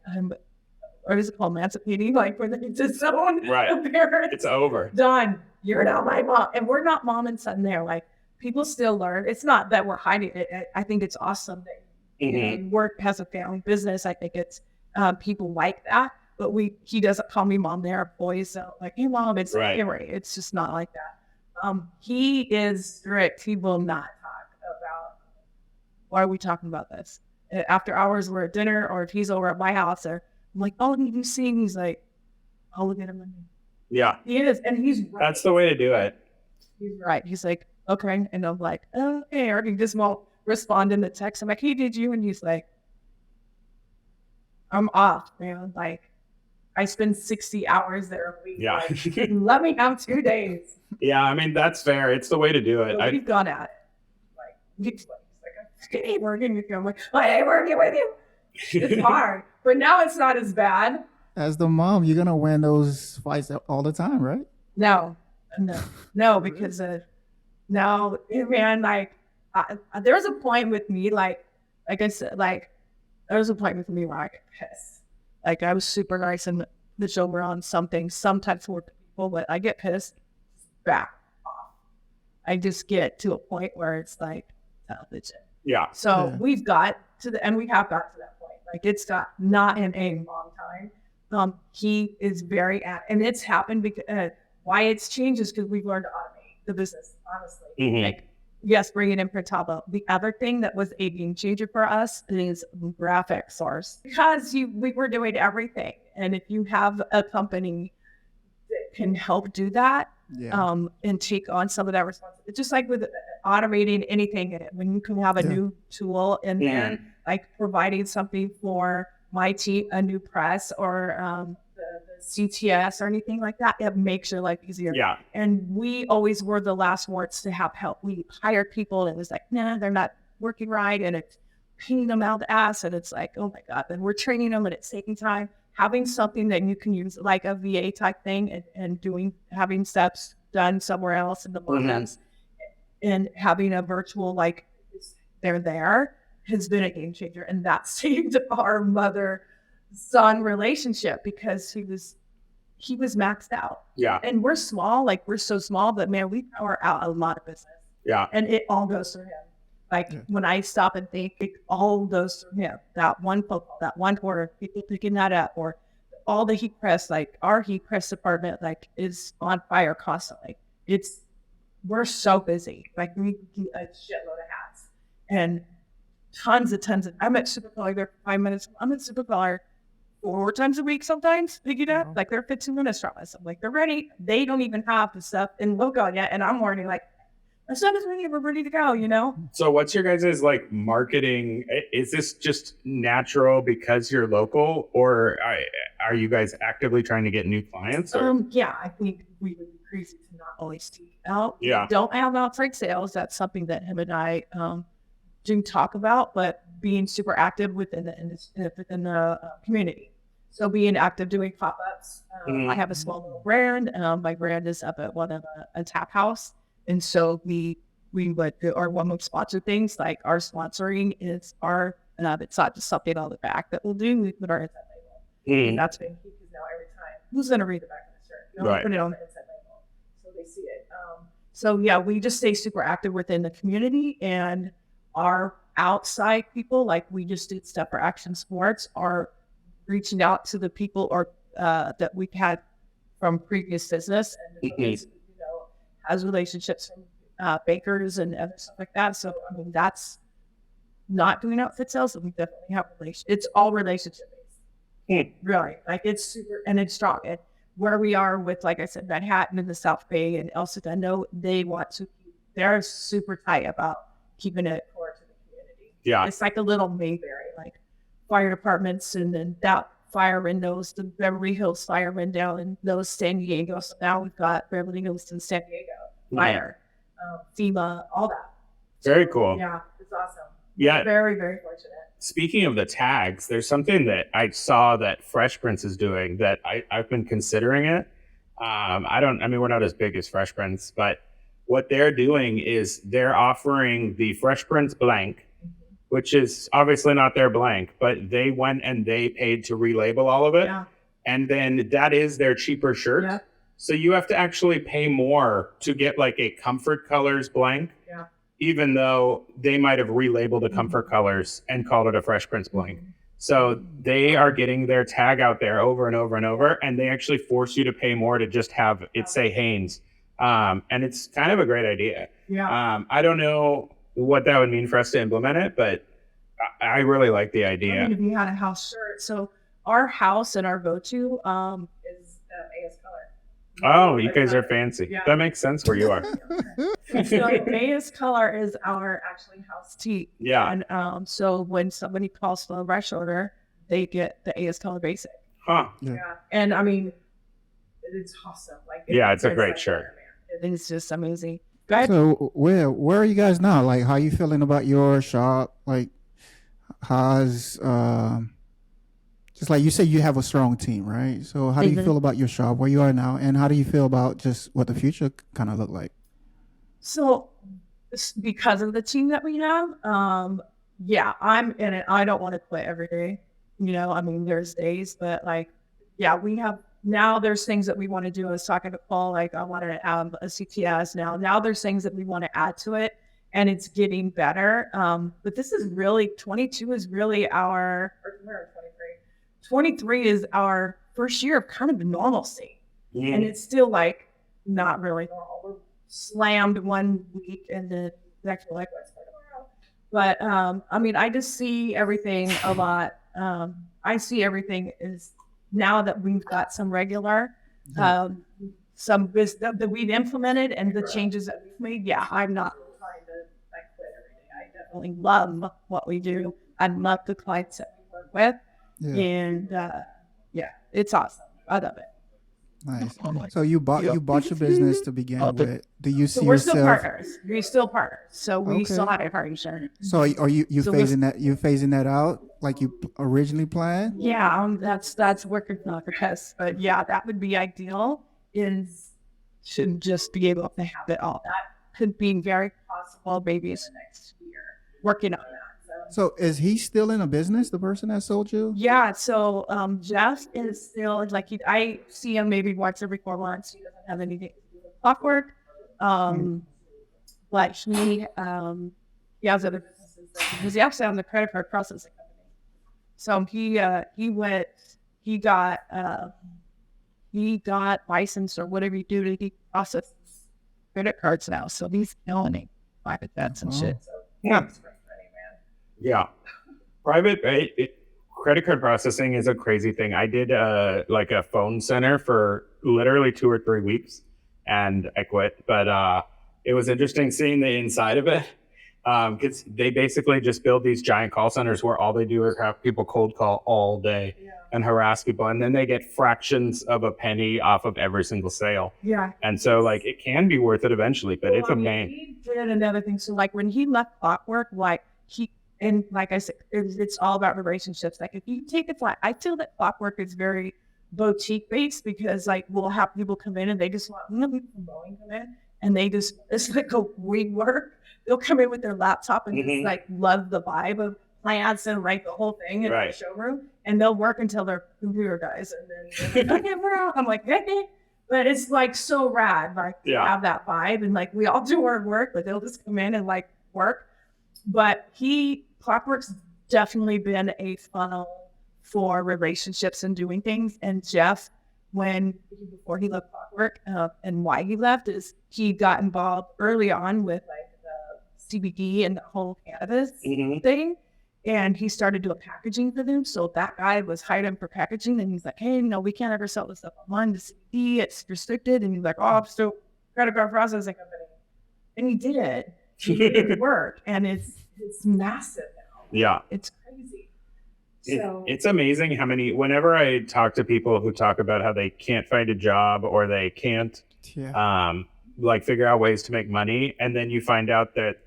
what is it called, emancipating? Like when it's his own parents. It's over. Done. You're not my mom, and we're not mom and son there. Like people still learn. It's not that we're hiding it. I think it's awesome that work has a family business. I think it's people like that. But he doesn't call me mom there. Boys don't like, hey mom, it's right. It's just not like that. He is strict. He will not talk about why are we talking about this after hours. We're at dinner, or if he's over at my house, or I'm like, oh, did you see? He's like, I'll look at him. Yeah, he is, and he's right. That's the way to do it. He's right. He's like, okay, and I'm like, okay, or he just won't respond in the text. I'm like, hey, did you? And he's like, I'm off, man. Like, I spend 60 hours there a week. Yeah, like, let me have 2 days. Yeah, I mean that's fair. It's the way to do it. So we've gone at it. Like, he's like, I hate working with you. I'm like, I hate working with you. It's hard, but now it's not as bad. As the mom, you're gonna win those fights all the time, right? No, because no, man. Like, there's a point with me, like I said, like there was a point with me where I get pissed. Like I was super nice and the show were on something, sometimes for people, but I get pissed. Back off. I just get to a point where it's like television. Yeah. So we've got and we have got to that point. Like it's not in a long time. He is and it's happened because why it's changed is because we've learned to automate the business, honestly. Like, yes, bring it in Printavo. The other thing that was a game changer for us is graphic source, because we were doing everything. And if you have a company that can help do that, and take on some of that responsibility, just like with automating anything in it, when you can have a new tool in there, like providing something for my team, a new press or the CTS or anything like that, it makes your life easier. Yeah. And we always were the last ones to have help. We hired people and it was like, nah, they're not working right. And it's pain them out the ass, and it's like, oh my God, and we're training them and it's taking time. Having something that you can use like a VA type thing and having steps done somewhere else in the process and having a virtual, like they're there, has been a game changer. And that saved our mother-son relationship because he was maxed out. Yeah. And we're small, like we're so small, but man, we power out a lot of business. Yeah. And it all goes through him. Like when I stop and think, it all goes through him. That one phone call, that one order, people picking that up, or all the heat press, like our heat press department, like is on fire constantly. We're so busy. Like we do a shitload of hats and tons of, I'm at Supercolor there for 5 minutes. I'm at Supercolor 4 times a week sometimes, picking up. Like they're 15 minutes from us. I'm like, they're ready. They don't even have the stuff in logo yet. And I'm already like, the stuff is ready, we're ready to go, you know? So what's your guys' like marketing? Is this just natural because you're local, or are you guys actively trying to get new clients? Yeah, I think we would be crazy to not always seek out. Yeah. We don't have outside sales. That's something that him and I do talk about, but being super active within the community. So being active doing pop-ups. I have a small little brand. My brand is up at one of a tap house. And so we would do, or when we sponsor things, like our sponsoring is it's not just something on the back that we'll do. We put our inside label. And that's been key because now every time, who's going to read the back of the shirt? You know, put it on the inside label so they see it. So yeah, we just stay super active within the community, and our outside people, like we just did stuff for Action Sports, are reaching out to the people that we've had from previous business, and has relationships from bakers and other stuff like that. So I mean, that's not doing outfit sales, and we definitely have it's all relationship based. Really, like it's super, and it's strong. And where we are with, like I said, Manhattan and the South Bay and El Segundo, they're super tight about keeping it core to the community. Yeah, it's like a little Mayberry, like fire departments, and then that firemen knows the Beverly Hills firemen down in those San Diego. So now we've got Beverly Hills and San Diego fire, FEMA, all that. Very cool. Yeah, it's awesome. Yeah, very, very fortunate. Speaking of the tags, there's something that I saw that Fresh Prince is doing that I've been considering it. We're not as big as Fresh Prince, but what they're doing is they're offering the Fresh Prince blank, which is obviously not their blank, but they went and they paid to relabel all of it. Yeah. And then that is their cheaper shirt. Yeah. So you have to actually pay more to get like a Comfort Colors blank, even though they might have relabeled the Comfort Colors and called it a Fresh Prince blank. So they are getting their tag out there over and over and over, and they actually force you to pay more to just have it say Hanes. And it's kind of a great idea. Yeah. I don't know what that would mean for us to implement it, but I really like the idea. I mean, if you had a house shirt, so our house and our go-to is AS Color. Oh, you guys are fancy. Yeah. That makes sense where you are. So AS Color is our actually house tee. Yeah. And so when somebody calls for a rush order, they get the AS Color basic. Huh. Yeah. And I mean, it's awesome. Like, it's a great shirt. It's just amazing. So where are you guys now? Like, how are you feeling about your shop? Like, how's just like you said, you have a strong team, right? So how do you feel about your shop, where you are now, and how do you feel about just what the future kind of look like? So because of the team that we have, I'm in it. I don't want to quit every day. You know, I mean, there's days, but like, we have. Now there's things that we want to do. I was talking to Paul, like I want to have a CTS now. Now there's things that we want to add to it, and it's getting better. But this is really, 22 is really or we're in 23. 23 is our first year of kind of normalcy. And it's still like not really normal. We're slammed one week and the next week, like, what's going on? But I mean, I just see everything a lot. I see everything is, now that we've got some regular, some wisdom that we've implemented and the changes that we've made, I'm not trying to like quit every day. I definitely love what we do. I love the clients that we work with. And it's awesome. I love it. Nice. So you bought your business to begin with. Do you see So we're still yourself? partners. We're still partners. So we still Okay. have a partnership. So are you So phasing that out like you originally planned? yeah, that's working on because, but yeah, that would be ideal. Is should just be able to have it all. That could be very possible. Maybe in the next year. Working on that. So is he still in a business? The person that sold you? Yeah, so Jeff is still like I see him maybe once every 4 months. He doesn't have anything to do with clockwork, but he has other businesses. He's actually on the credit card processing company. So he got licensed or whatever you do to process credit cards now. So he's killing private debts and shit. So Yeah. Yeah. Credit card processing is a crazy thing. I did like a phone center for literally 2 or 3 weeks and I quit. But it was interesting seeing the inside of it because they basically just build these giant call centers where all they do is have people cold call all day and harass people. And then they get fractions of a penny off of every single sale. Yeah. And so like it can be worth it eventually, but it's a pain. He did another thing. So like when he left Clockwork, and like I said, it's all about relationships. Like if you take it flat, I feel that Clockwork is very boutique based because like we'll have people come in and they just want people from Boeing come in and it's like a wing work. They'll come in with their laptop and just like love the vibe of plants and write the whole thing in the showroom and they'll work until their computer dies and then okay, we're out. I'm like, hey. But it's like so rad, like to have that vibe and like we all do our work, but they'll just come in and like work. But Clockwork's definitely been a funnel for relationships and doing things. And Jeff, before he left Clockwork, and why he left is he got involved early on with like the CBD and the whole cannabis thing. And he started doing packaging for them. So that guy was hired him for packaging. And he's like, hey, no, we can't ever sell this stuff online. The CBD, it's restricted. And he's like, oh, I'm still credit card processing company. And he did it. He did it work. And it's massive now. Yeah. It's crazy. It's amazing how whenever I talk to people who talk about how they can't find a job or they can't like figure out ways to make money. And then you find out that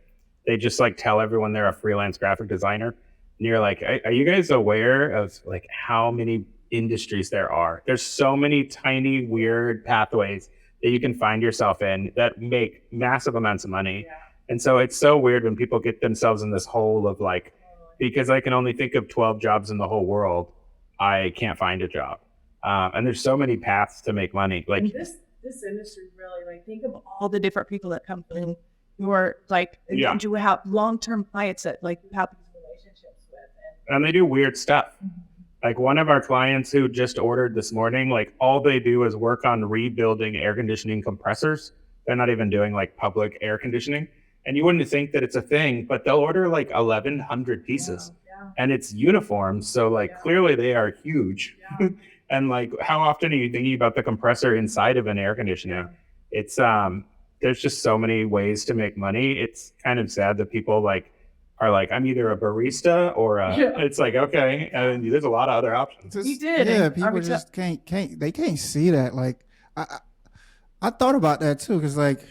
they just like tell everyone they're a freelance graphic designer. And you're like, are you guys aware of like how many industries there are? There's so many tiny, weird pathways that you can find yourself in that make massive amounts of money. Yeah. And so it's so weird when people get themselves in this hole of like, because I can only think of 12 jobs in the whole world, I can't find a job. And there's so many paths to make money. Like and this industry really, like think of all the different people that come in who are like, and you have long-term clients that like you have these relationships with. And they do weird stuff. Like one of our clients who just ordered this morning, like all they do is work on rebuilding air conditioning compressors. They're not even doing like public air conditioning. And you wouldn't think that it's a thing, but they'll order like 1,100 pieces and it's uniforms. So like clearly they are huge. And like, how often are you thinking about the compressor inside of an air conditioner? It's, there's just so many ways to make money. It's kind of sad that people like are like, I'm either a barista or it's like, okay. And there's a lot of other options. He did. Yeah. People just can't see that. Like I thought about that too. Cause like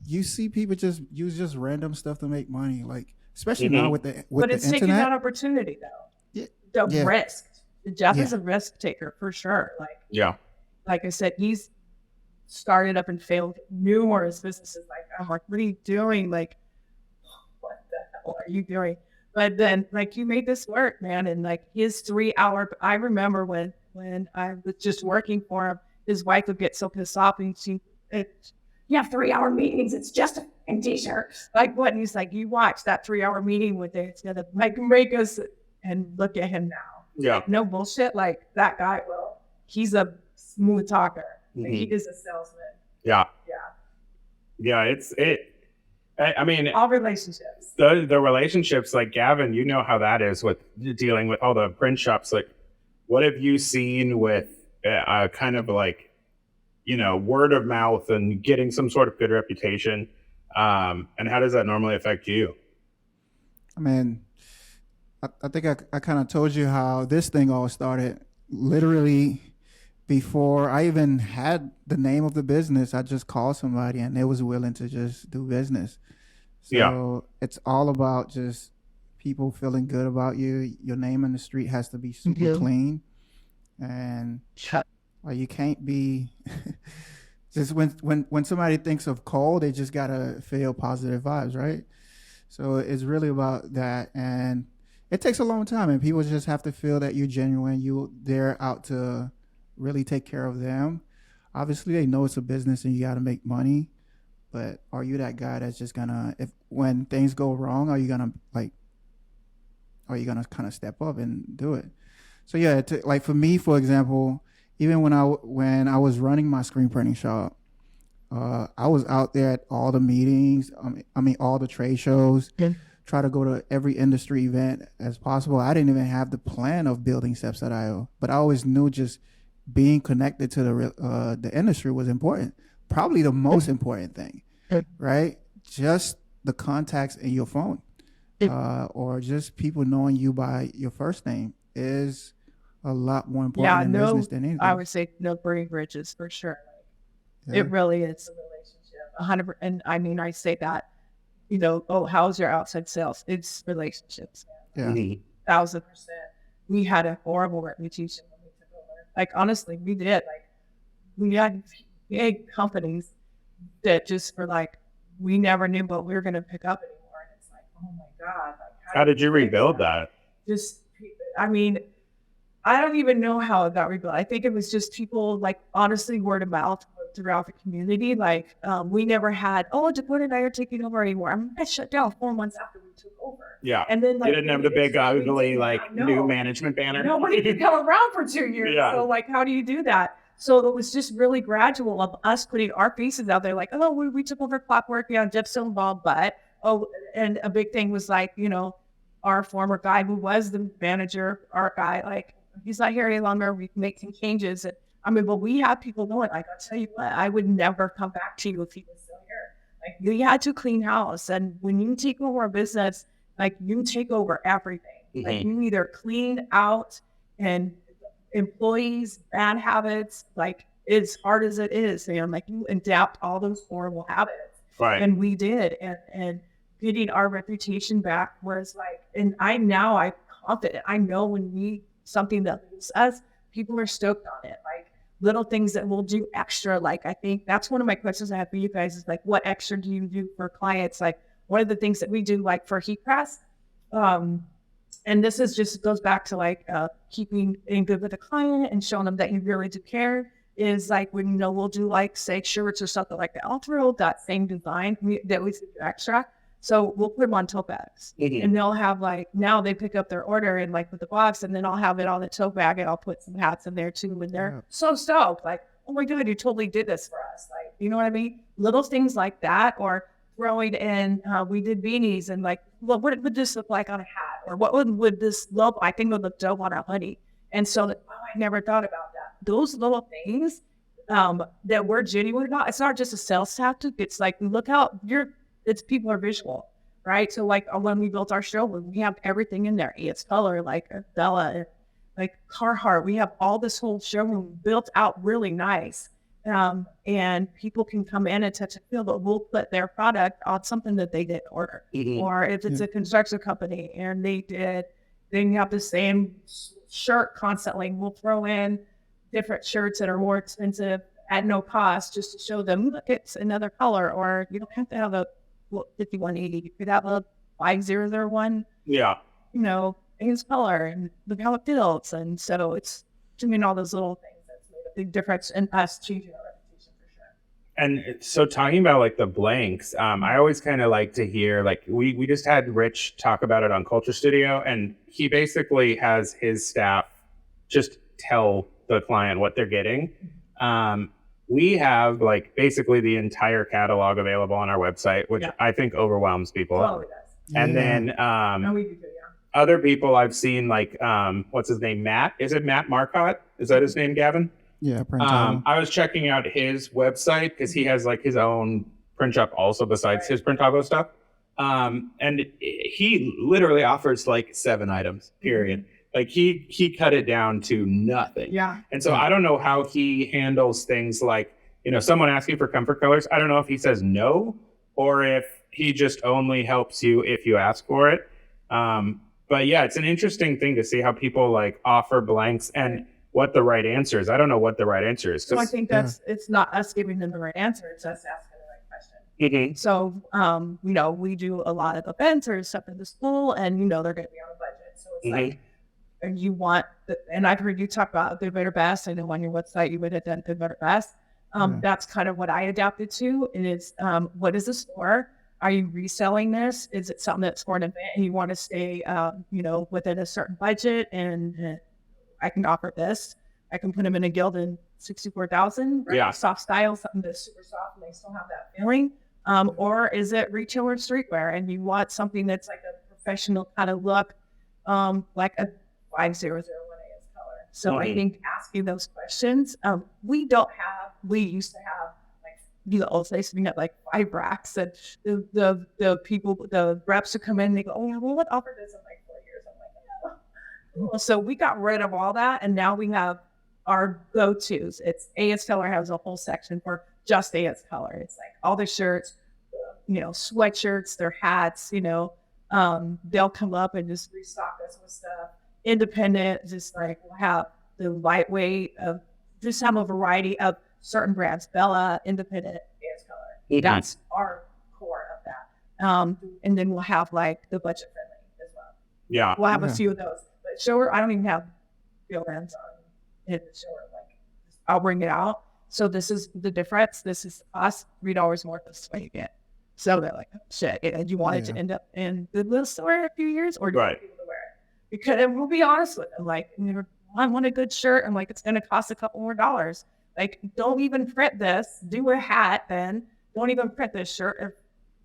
you see people just use just random stuff to make money. Like, especially now with the internet. But it's taking that opportunity though. The risk. Jeff is a risk taker for sure. Like I said, he's started up and failed numerous businesses. Like, I'm like, what are you doing? Like, what the hell are you doing? But then, like, you made this work, man. And like his 3-hour, I remember when I was just working for him, his wife would get so pissed off and you have 3-hour meetings. It's just a t-shirt. Like what? And he's like, you watch that 3-hour meeting with it. It's gonna make us. And look at him now. Yeah. No bullshit. Like that guy. Well, he's a smooth talker. Like, he is a salesman. Yeah. I mean, all relationships. The relationships, like Gavin, you know how that is with dealing with all the print shops. Like, what have you seen with kind of like, word of mouth and getting some sort of good reputation? And how does that normally affect you? I mean, I think I kind of told you how this thing all started. Literally, before I even had the name of the business, I just called somebody and they was willing to just do business. Yeah. So it's all about just people feeling good about you. Your name in the street has to be super clean, and like you can't be just when somebody thinks of Cole, they just gotta feel positive vibes, right? So it's really about that, and it takes a long time, and people just have to feel that you're genuine. They're out to really take care of them. Obviously, they know it's a business and you got to make money, but are you that guy that's just gonna, if when things go wrong, are you gonna kind of step up and do it? So yeah, like for me, for example, even when I was running my screen printing shop, I was out there at all the meetings. All the trade shows. Try to go to every industry event as possible. I didn't even have the plan of building Steps.io, but I always knew just being connected to the industry was important. Probably the most important thing, right? Just the contacts in your phone, or just people knowing you by your first name is a lot more important in business than anything. I would say no burning bridges for sure. It really is a relationship, 100%. And I mean, I say that, how's your outside sales? It's relationships. Yeah. 1,000%. We had a horrible reputation when we took over. Like, honestly, we did. Like, we had big companies that just were like, we never knew what we were going to pick up anymore. And it's like, oh my God. Like, how did you rebuild that? I don't even know how it got rebuilt. I think it was just people, like, honestly, word of mouth throughout the community. Like, we never had, Dakota and I are taking over anymore. I shut down 4 months after we took over. Yeah. And then, like, you didn't have the big, ugly, new management banner. Nobody could come around for 2 years. Yeah. So, like, how do you do that? So it was just really gradual of us putting our faces out there. Like, we took over Clockwork. Yeah, Jeff's still involved, but, and a big thing was like, our former guy who was the manager, our guy, like, he's not here any longer. We can make some changes. But we have people going, like, I'll tell you what, I would never come back to you if he was still here. Like, we had to clean house. And when you take over a business, like, you take over everything. Mm-hmm. Like, you either clean out and employees, bad habits, like, as hard as it is, like, you adapt all those horrible habits. Right. And we did. And getting our reputation back was like, and I'm confident. I know when something that moves us, people are stoked on it. Like, little things that we'll do extra. Like, I think that's one of my questions I have for you guys is like, what extra do you do for clients? Like, one of the things that we do, like, for heat press, and this is just goes back to like keeping in good with the client and showing them that you really do care, is like when we'll do like, say, shirts or something like that. I'll throw that same design that we do extra. So we'll put them on tote bags, and they'll have, like, now they pick up their order and like with the box, and then I'll have it on the tote bag, and I'll put some hats in there too. And they're so stoked, like, oh my God, you totally did this for us. Like, you know what I mean? Little things like that, or throwing in, we did beanies and like, well, what would this look like on a hat? Or what would this look? I think it would look dope on a hoodie. And so I never thought about that. Those little things that we're genuine about. It's not just a sales tactic. It's like, look how people are visual, right? So like when we built our showroom, we have everything in there. It's color, like Bella, like Carhartt. We have all this whole showroom built out really nice. And people can come in and touch and feel, but we'll put their product on something that they didn't order. Mm-hmm. Or if it's a construction company and they have the same shirt constantly, we'll throw in different shirts that are more expensive at no cost just to show them, look, it's another color. Or you don't have to have a 5180. You could have a 5001. Yeah. His color and look how it feels. And so it's, all those little things that's made a big difference in us changing our reputation for sure. And so talking about like the blanks, I always kind of like to hear, like, we just had Rich talk about it on Culture Studio, and he basically has his staff just tell the client what they're getting. We have like basically the entire catalog available on our website, which I think overwhelms people. Oh, it does. And then we do too, other people I've seen, like, what's his name? Matt? Is it Matt Marcotte? Is that his name, Gavin? Yeah, print shop. I was checking out his website because he has like his own print shop also besides his Printavo stuff. And he literally offers like 7 items, period. Like he cut it down to nothing. Yeah. And so I don't know how he handles things like, someone asking for comfort colors. I don't know if he says no or if he just only helps you if you ask for it. But yeah, it's an interesting thing to see how people like offer blanks and what the right answer is. I don't know what the right answer is. So I think it's not us giving them the right answer. It's us asking the right question. Mm-hmm. So, we do a lot of events or stuff in the school and, they're going to be on a budget. So it's like, and you want, and I've heard you talk about good, better, best. I know on your website you would have done good, better, best. That's kind of what I adapted to. And it's, what is the score? Are you reselling this? Is it something that's for an event and you want to stay, within a certain budget and I can offer this. I can put them in a guild in 64,000, right? Yeah. Soft style, something that's super soft and they still have that feeling. Or is it retail or streetwear and you want something that's like a professional kind of look, like a 5001 AS color. So I think asking those questions, we used to have we had like 5 racks and the people, the reps would come in and they go, oh, yeah, well, what offered this in like 4 years? I'm like, yeah. So we got rid of all that and now we have our go-tos. It's AS Color has a whole section for just AS Color. It's like all the shirts, sweatshirts, their hats, they'll come up and just restock us with stuff. Independent, just like we'll have the lightweight of just have a variety of certain brands, Bella, Independent, AS Color. That's our core of that. And then we'll have like the budget friendly as well. Yeah. We'll have a few of those. But shower, I don't even have brands on in the shower. Like I'll bring it out. So this is the difference. This is us, $3 more. This is what you get. So they're like, oh, shit. And you want it to end up in the little store in a few years or do you want people to wear it? Because and we'll be honest with them. Like, I want a good shirt. I'm like, it's going to cost a couple more dollars. Like, don't even print this. Do a hat then. Don't even print this shirt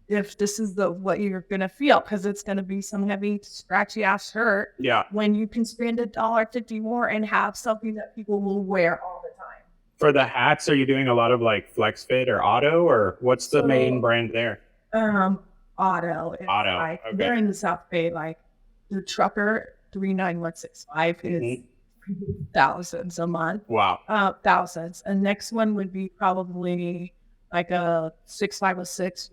if this is what you're going to feel because it's going to be some heavy, scratchy ass shirt. Yeah. When you can spend $1.50 more and have something that people will wear all the time. For the hats, are you doing a lot of like Flex Fit or Auto or what's the main brand there? Auto. Auto. Like, okay. They're in the South Bay. Like the trucker 39165 is thousands a month. Wow. Thousands. And next one would be probably like a 6506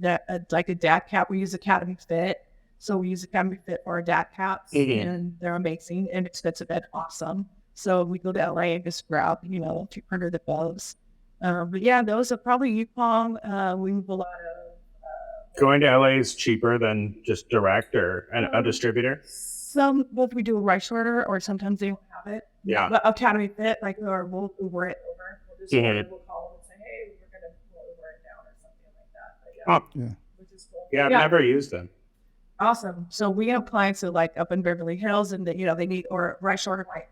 like a dad cap. We use Academy Fit. So we use Academy Fit for our dad caps and they're amazing and expensive and awesome. So we go to LA and just grab, 200 of those. But yeah, those are probably Yukon. We move a lot of. Going to LA is cheaper than just direct or a distributor? Both we do a rice order or sometimes they don't have it. Yeah. But Academy Fit, or we'll Uber it over. We'll just we'll call them and say, hey, we're going to Uber it down or something like that. But yeah. Which is cool. Yeah, I've never used them. Awesome. So we have clients who like up in Beverly Hills and they need, or rice order might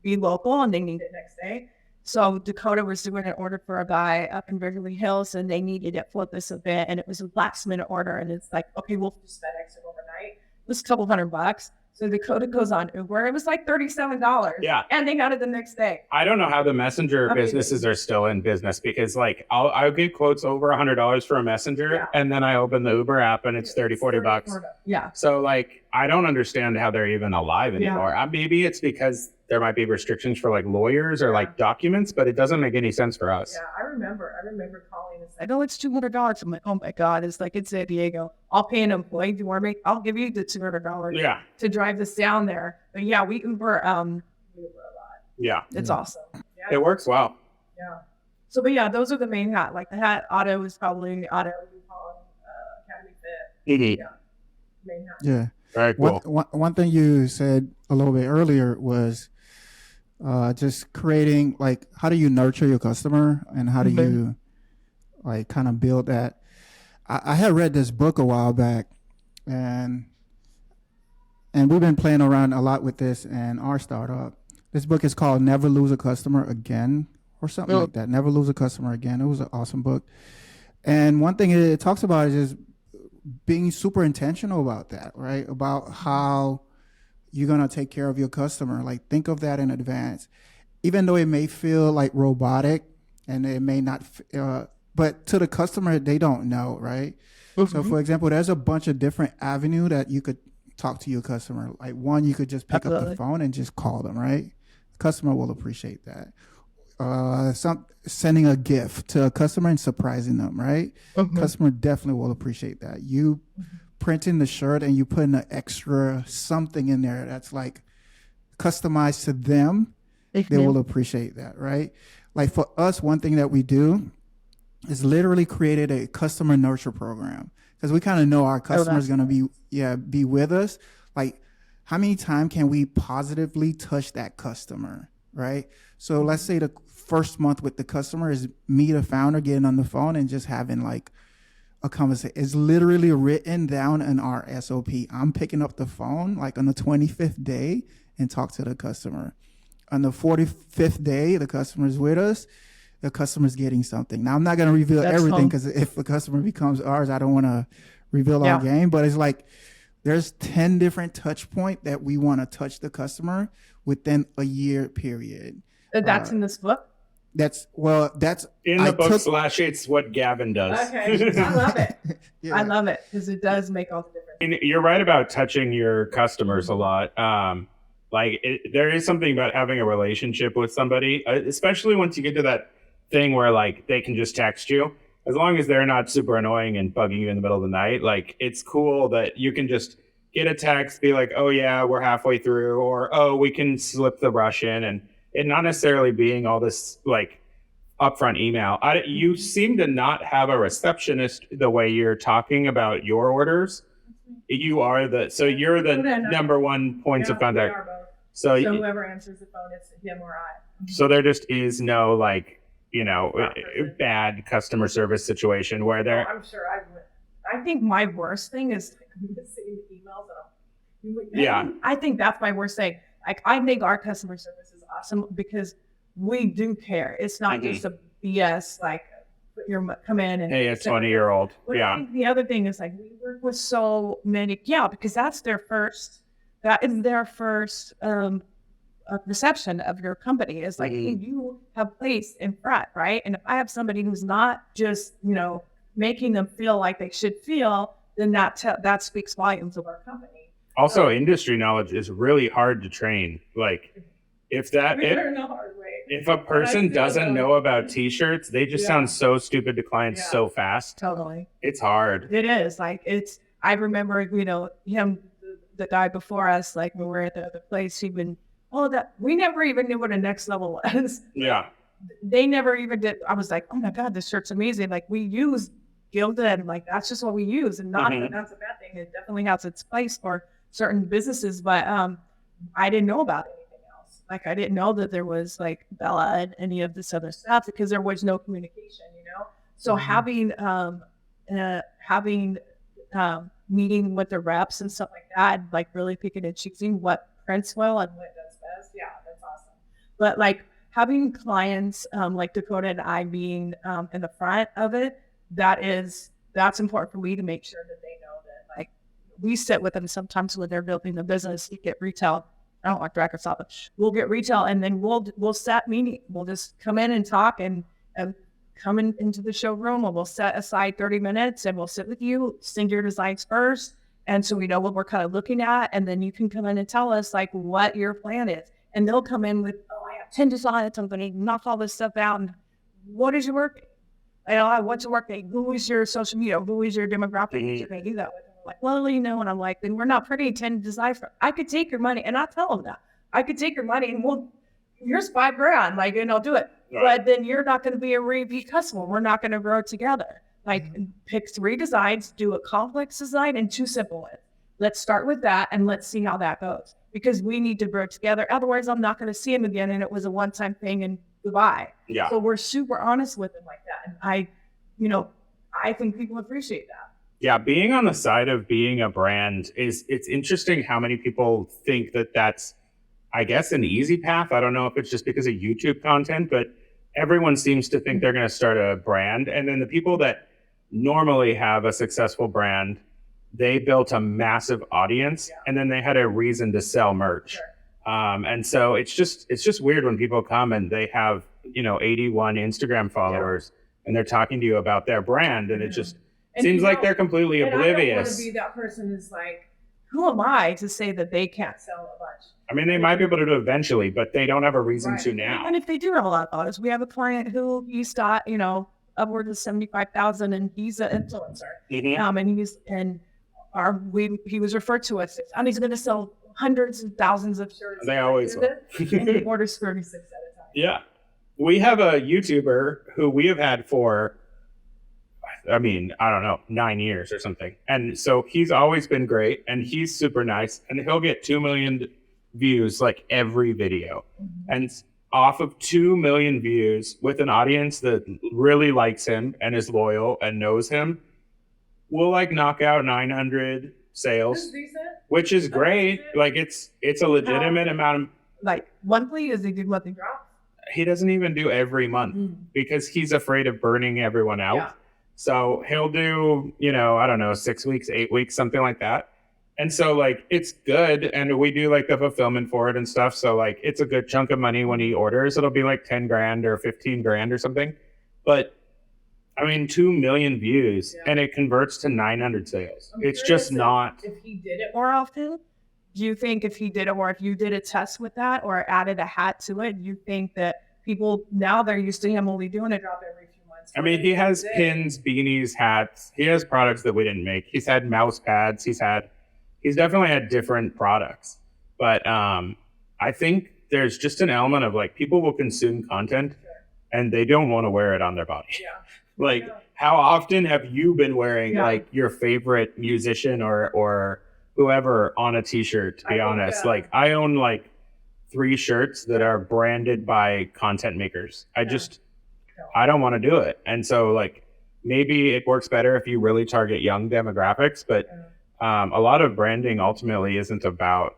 be local and they need it next day. So Dakota was doing an order for a guy up in Beverly Hills and they needed it for this event and it was a last minute order and it's like, okay, we'll just FedEx it overnight. It was a couple $100. So Dakota goes on Uber. It was like $37. Yeah. And they got it the next day. I don't know how the messenger businesses are still in business because like I'll get quotes over $100 for a messenger and then I open the Uber app and it's $30-$40. Yeah. So like, I don't understand how they're even alive anymore. Maybe it's because there might be restrictions for like lawyers or like documents, but it doesn't make any sense for us. Yeah, I remember calling and saying, "Oh, it's $200." I'm like, "Oh my god!" It's like it's San Diego. I'll pay an employee. Do you want to make? I'll give you the $200. Yeah. To drive this down there. But yeah, we Uber a lot. Yeah. It's awesome. Yeah. It works well. Yeah. So, but yeah, those are the main hat. Like the hat auto is probably auto. We call Academy Fit. Yeah. Main hat. Yeah. Very cool. One thing you said a little bit earlier was just creating, like, how do you nurture your customer and how do you like kind of build that? I had read this book a while back and we've been playing around a lot with this in our startup. This book is called Never Lose a Customer Again or something like that. Never Lose a Customer Again. It was an awesome book. And one thing it talks about is just being super intentional about that, right? About how you're going to take care of your customer. Like, think of that in advance. Even though it may feel like robotic and it may not, but to the customer, they don't know, right? So, for example, there's a bunch of different avenues that you could talk to your customer. Like one, you could just pick up the phone and just call them, right? The customer will appreciate that. Sending a gift to a customer and surprising them, right? Customer definitely will appreciate that. You printing the shirt and you putting an extra something in there that's like customized to them, they will appreciate that, right? Like for us, one thing that we do is literally created a customer nurture program because we kind of know our customers going to be with us. Like how many times can we positively touch that customer, right? So let's say the first month with the customer is me, the founder, getting on the phone and just having like a conversation. It's literally written down in our SOP. I'm picking up the phone like on the 25th day and talk to the customer. On the 45th day, the customer's with us. The customer's getting something. Now, I'm not going to reveal everything because if the customer becomes ours, I don't want to reveal our game. But it's like there's 10 different touch points that we want to touch the customer within a year period. That's in this book? That's in the book / it's what Gavin does. Okay, I love it. I love it because it does make all the difference. And you're right about touching your customers a lot. There is something about having a relationship with somebody, especially once you get to that thing where like they can just text you. As long as they're not super annoying and bugging you in the middle of the night, like it's cool that you can just get a text, be like, oh yeah, we're halfway through, or oh, we can slip the brush in, and it not necessarily being all this like upfront email. You seem to not have a receptionist the way you're talking about your orders. You're the number one points of contact. So whoever answers the phone, it's him or I. So there just is no like, bad customer service situation where they're. I'm sure I think my worst thing is missing emails. I think that's my worst thing. Like I think our customer service is awesome because we do care. It's not just a BS like come in and hey, a 20-year-old. I think the other thing is like we work with so many, because that is their first reception of your company is like you have place in front, right? And if I have somebody who's not just making them feel like they should feel, then that speaks volumes of our company. Also, industry knowledge is really hard to train. Like if a person doesn't know about t-shirts, they just sound so stupid to clients so fast. Totally. It's hard. It is. Like I remember, him, the guy before us, like when we were at the other place, we never even knew what a next level was. Yeah. They never even did. I was like, oh my God, this shirt's amazing. Like we use gilded, like that's just what we use. And not that that's a bad thing. It definitely has its place for certain businesses, but I didn't know about anything else. Like I didn't know that there was like Bella and any of this other stuff because there was no communication, So having meeting with the reps and stuff like that, like really picking and choosing what prints well and what does best. Yeah, that's awesome. But like having clients like Dakota and I being in the front of it, that's important for me to make sure that they know that like we sit with them sometimes when they're building the business. You get retail. I don't like record stop, but we'll get retail and then we'll set meeting. We'll just come in and talk and come into the showroom and we'll set aside 30 minutes and we'll sit with you, send your designs first. And so we know what we're kind of looking at. And then you can come in and tell us like what your plan is. And they'll come in with, I have 10 designs. I'm going to knock all this stuff out. And what is your work? What's your work day? Who is your social media? Who is your demographic? You're going to do that with? I'm like, well, and I'm like, then we're not printing 10 designs. I could take your money. And I tell them that. I could take your money and here's $5,000. Like, and I'll do it. Right. But then you're not going to be a repeat customer. We're not going to grow together. Like pick 3 designs, do a complex design and 2 simple ones. Let's start with that and let's see how that goes because we need to grow together. Otherwise, I'm not going to see him again. And it was a one-time thing and goodbye. Yeah. So we're super honest with him like that. And I think people appreciate that. Yeah. Being on the side of being a brand it's interesting how many people think that that's, I guess, an easy path. I don't know if it's just because of YouTube content, but everyone seems to think they're going to start a brand. And then the people that normally have a successful brand, they built a massive audience and then they had a reason to sell merch. Sure. And so it's just weird when people come and they have, 81 Instagram followers and they're talking to you about their brand. And it just seems like they're completely oblivious. I don't want to be that person who's like, who am I to say that they can't sell a bunch? I mean, they might be able to do eventually, but they don't have a reason to now. And if they do have a lot of followers, we have a client who he's got, upwards of 75,000, and he's an influencer. He was referred to us, and he's going to sell hundreds of thousands of shirts. They always will. And he orders 36 at a time. Yeah. We have a YouTuber who we have had for, I don't know, 9 years or something. And so he's always been great, and he's super nice, and he'll get 2 million views like every video. And off of 2 million views with an audience that really likes him and is loyal and knows him, we'll like knock out 900 sales, which is great. Like it's a legitimate amount of, like monthly. Does he do monthly drops? He doesn't even do every month because he's afraid of burning everyone out. Yeah. So he'll do, I don't know, 6 weeks, 8 weeks, something like that. And so like, it's good. And we do like the fulfillment for it and stuff. So like, it's a good chunk of money when he orders. It'll be like 10 grand or 15 grand or something. But 2 million views and it converts to 900 sales. It's just not. If he did it more often, do you think if he did it, or if you did a test with that or added a hat to it, you think that people now they're used to him only doing a drop every few months? He has pins, beanies, hats. He has products that we didn't make. He's had mouse pads. He's definitely had different products. But I think there's just an element of like people will consume content and they don't want to wear it on their body. Yeah. How often have you been wearing like your favorite musician or whoever on a t-shirt, to be honest? Like I own like 3 shirts that are branded by content makers. I don't want to do it. And so like maybe it works better if you really target young demographics, but a lot of branding ultimately isn't about,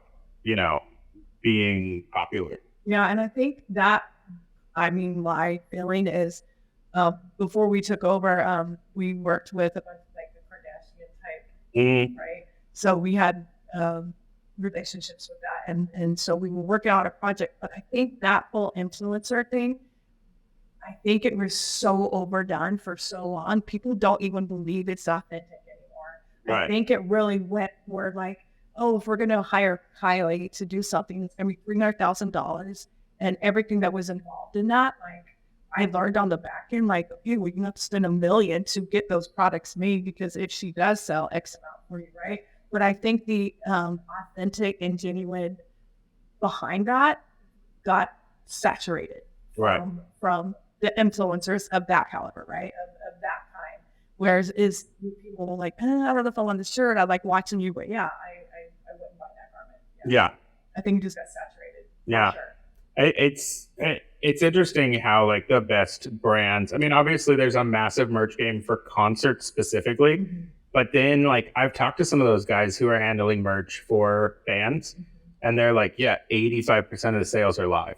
being popular. Yeah. And I think that, my feeling is before we took over, we worked with a bunch of like the Kardashian type, right? So we had relationships with that. And so we were working on a project, but I think that whole influencer thing, I think it was so overdone for so long. People don't even believe it's authentic anymore. Right. I think it really went where like, if we're going to hire Kylie to do something, it's going to be $300,000 and everything that was involved in that. Like I learned on the back end, like, okay, we can have to spend $1 million to get those products made because if she does sell X amount for you, right? But I think the authentic and genuine behind that got saturated from the influencers of that caliber, right? Of that kind. Whereas people are like, I don't know if I want the shirt. I like watching you, but I wouldn't buy that garment. Yeah. I think it just got saturated. Yeah. Sure. It's interesting how like the best brands, obviously there's a massive merch game for concerts specifically, but then like I've talked to some of those guys who are handling merch for bands and they're like, 85% of the sales are live.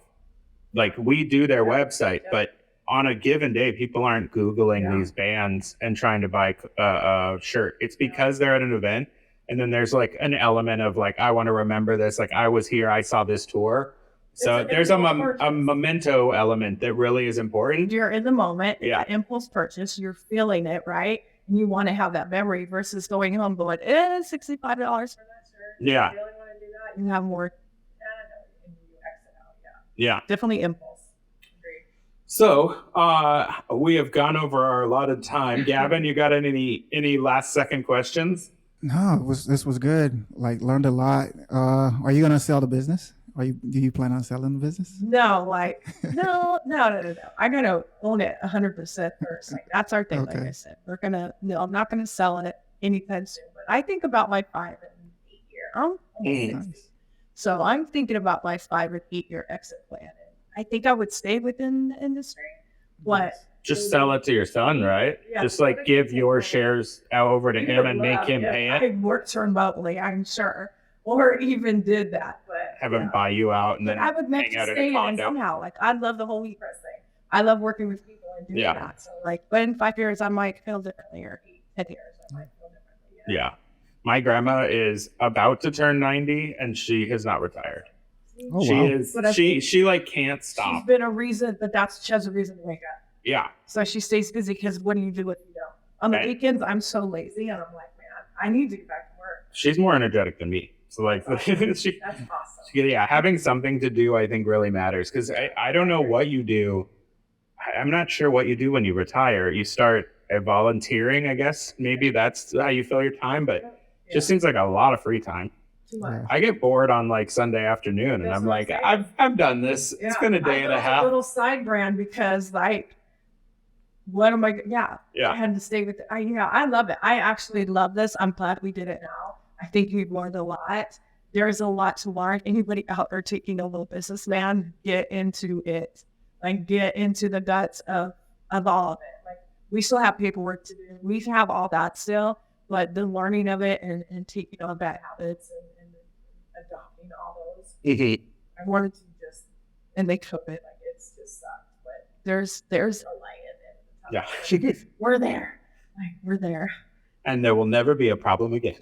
Like we do their website, but on a given day, people aren't Googling these bands and trying to buy a shirt. It's because they're at an event. And then there's like an element of like, I want to remember this. Like I was here, I saw this tour. So there's a memento element that really is important. You're in the moment, that impulse purchase, you're feeling it, right? And you want to have that memory versus going home going, $65 for that shirt. Yeah. You really want to do that? You have more. Yeah. Definitely impulse. So we have gone over our allotted time. Gavin, you got any last second questions? No, this was good. Like learned a lot. Are you gonna sell the business? Do you plan on selling the business? No, no. I'm gonna own it 100% first. Like that's our thing. Okay. Like I said, I'm not gonna sell it anytime soon. But I think about my 5 and 8 year. Nice. So I'm thinking about my 5 or 8 year exit plan. I think I would stay within the industry, but just sell it to your son, right? Yeah, just like give your shares over to him and make him pay it. I worked remotely, I'm sure, or even did that, but have him buy you out and then I would make it stay in somehow. Like I love the whole e-press thing. I love working with people and doing that. So like, but in 5 years I might feel differently, or 10 years I might feel differently. Yeah. My grandma is about to turn 90 and she has not retired. Oh, she is. She like can't stop. She's been a reason, but she has a reason to wake up. Yeah. So she stays busy because what do you do if you don't? On the weekends, I'm so lazy and I'm like, man, I need to get back to work. She's more energetic than me. So like, she, That's awesome. yeah, having something to do, I think really matters. Cause I don't know what you do. I'm not sure what you do when you retire. You start volunteering, I guess. Maybe that's how you fill your time, but it just seems like a lot of free time. Too much. Yeah. I get bored on like Sunday afternoon, and That's I'm what I'm like, saying. I've done this. Yeah, It's been a day and a half. A little side brand because like, what am I? Yeah, Yeah. I had to stay with it. I love it. I actually love this. I'm glad we did it now. I think we've learned a lot. There's a lot to learn. Anybody out there taking a little business, man, get into it. Like get into the guts of all of it. Like we still have paperwork to do. We have all that still, but the learning of it and taking on bad habits and adopting all those. I wanted to just, and they took it. Like it's just sucked. But there's a light in it. Yeah. We're there. Like we're there. And there will never be a problem again.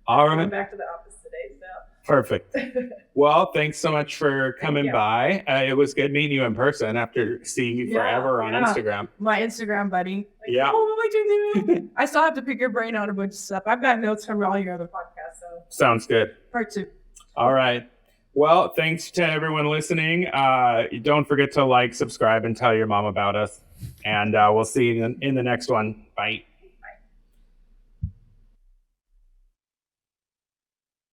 All I'm right. back to the office today, so. Perfect. Well, thanks so much for coming by. It was good meeting you in person after seeing you forever on Instagram. My Instagram buddy. Like, Yeah. Oh, what you doing? I still have to pick your brain on a bunch of stuff. I've got notes from all your other podcasts, so. Sounds good. Part 2. All right. Well, thanks to everyone listening. Don't forget to like, subscribe, and tell your mom about us. And we'll see you in the next one. Bye.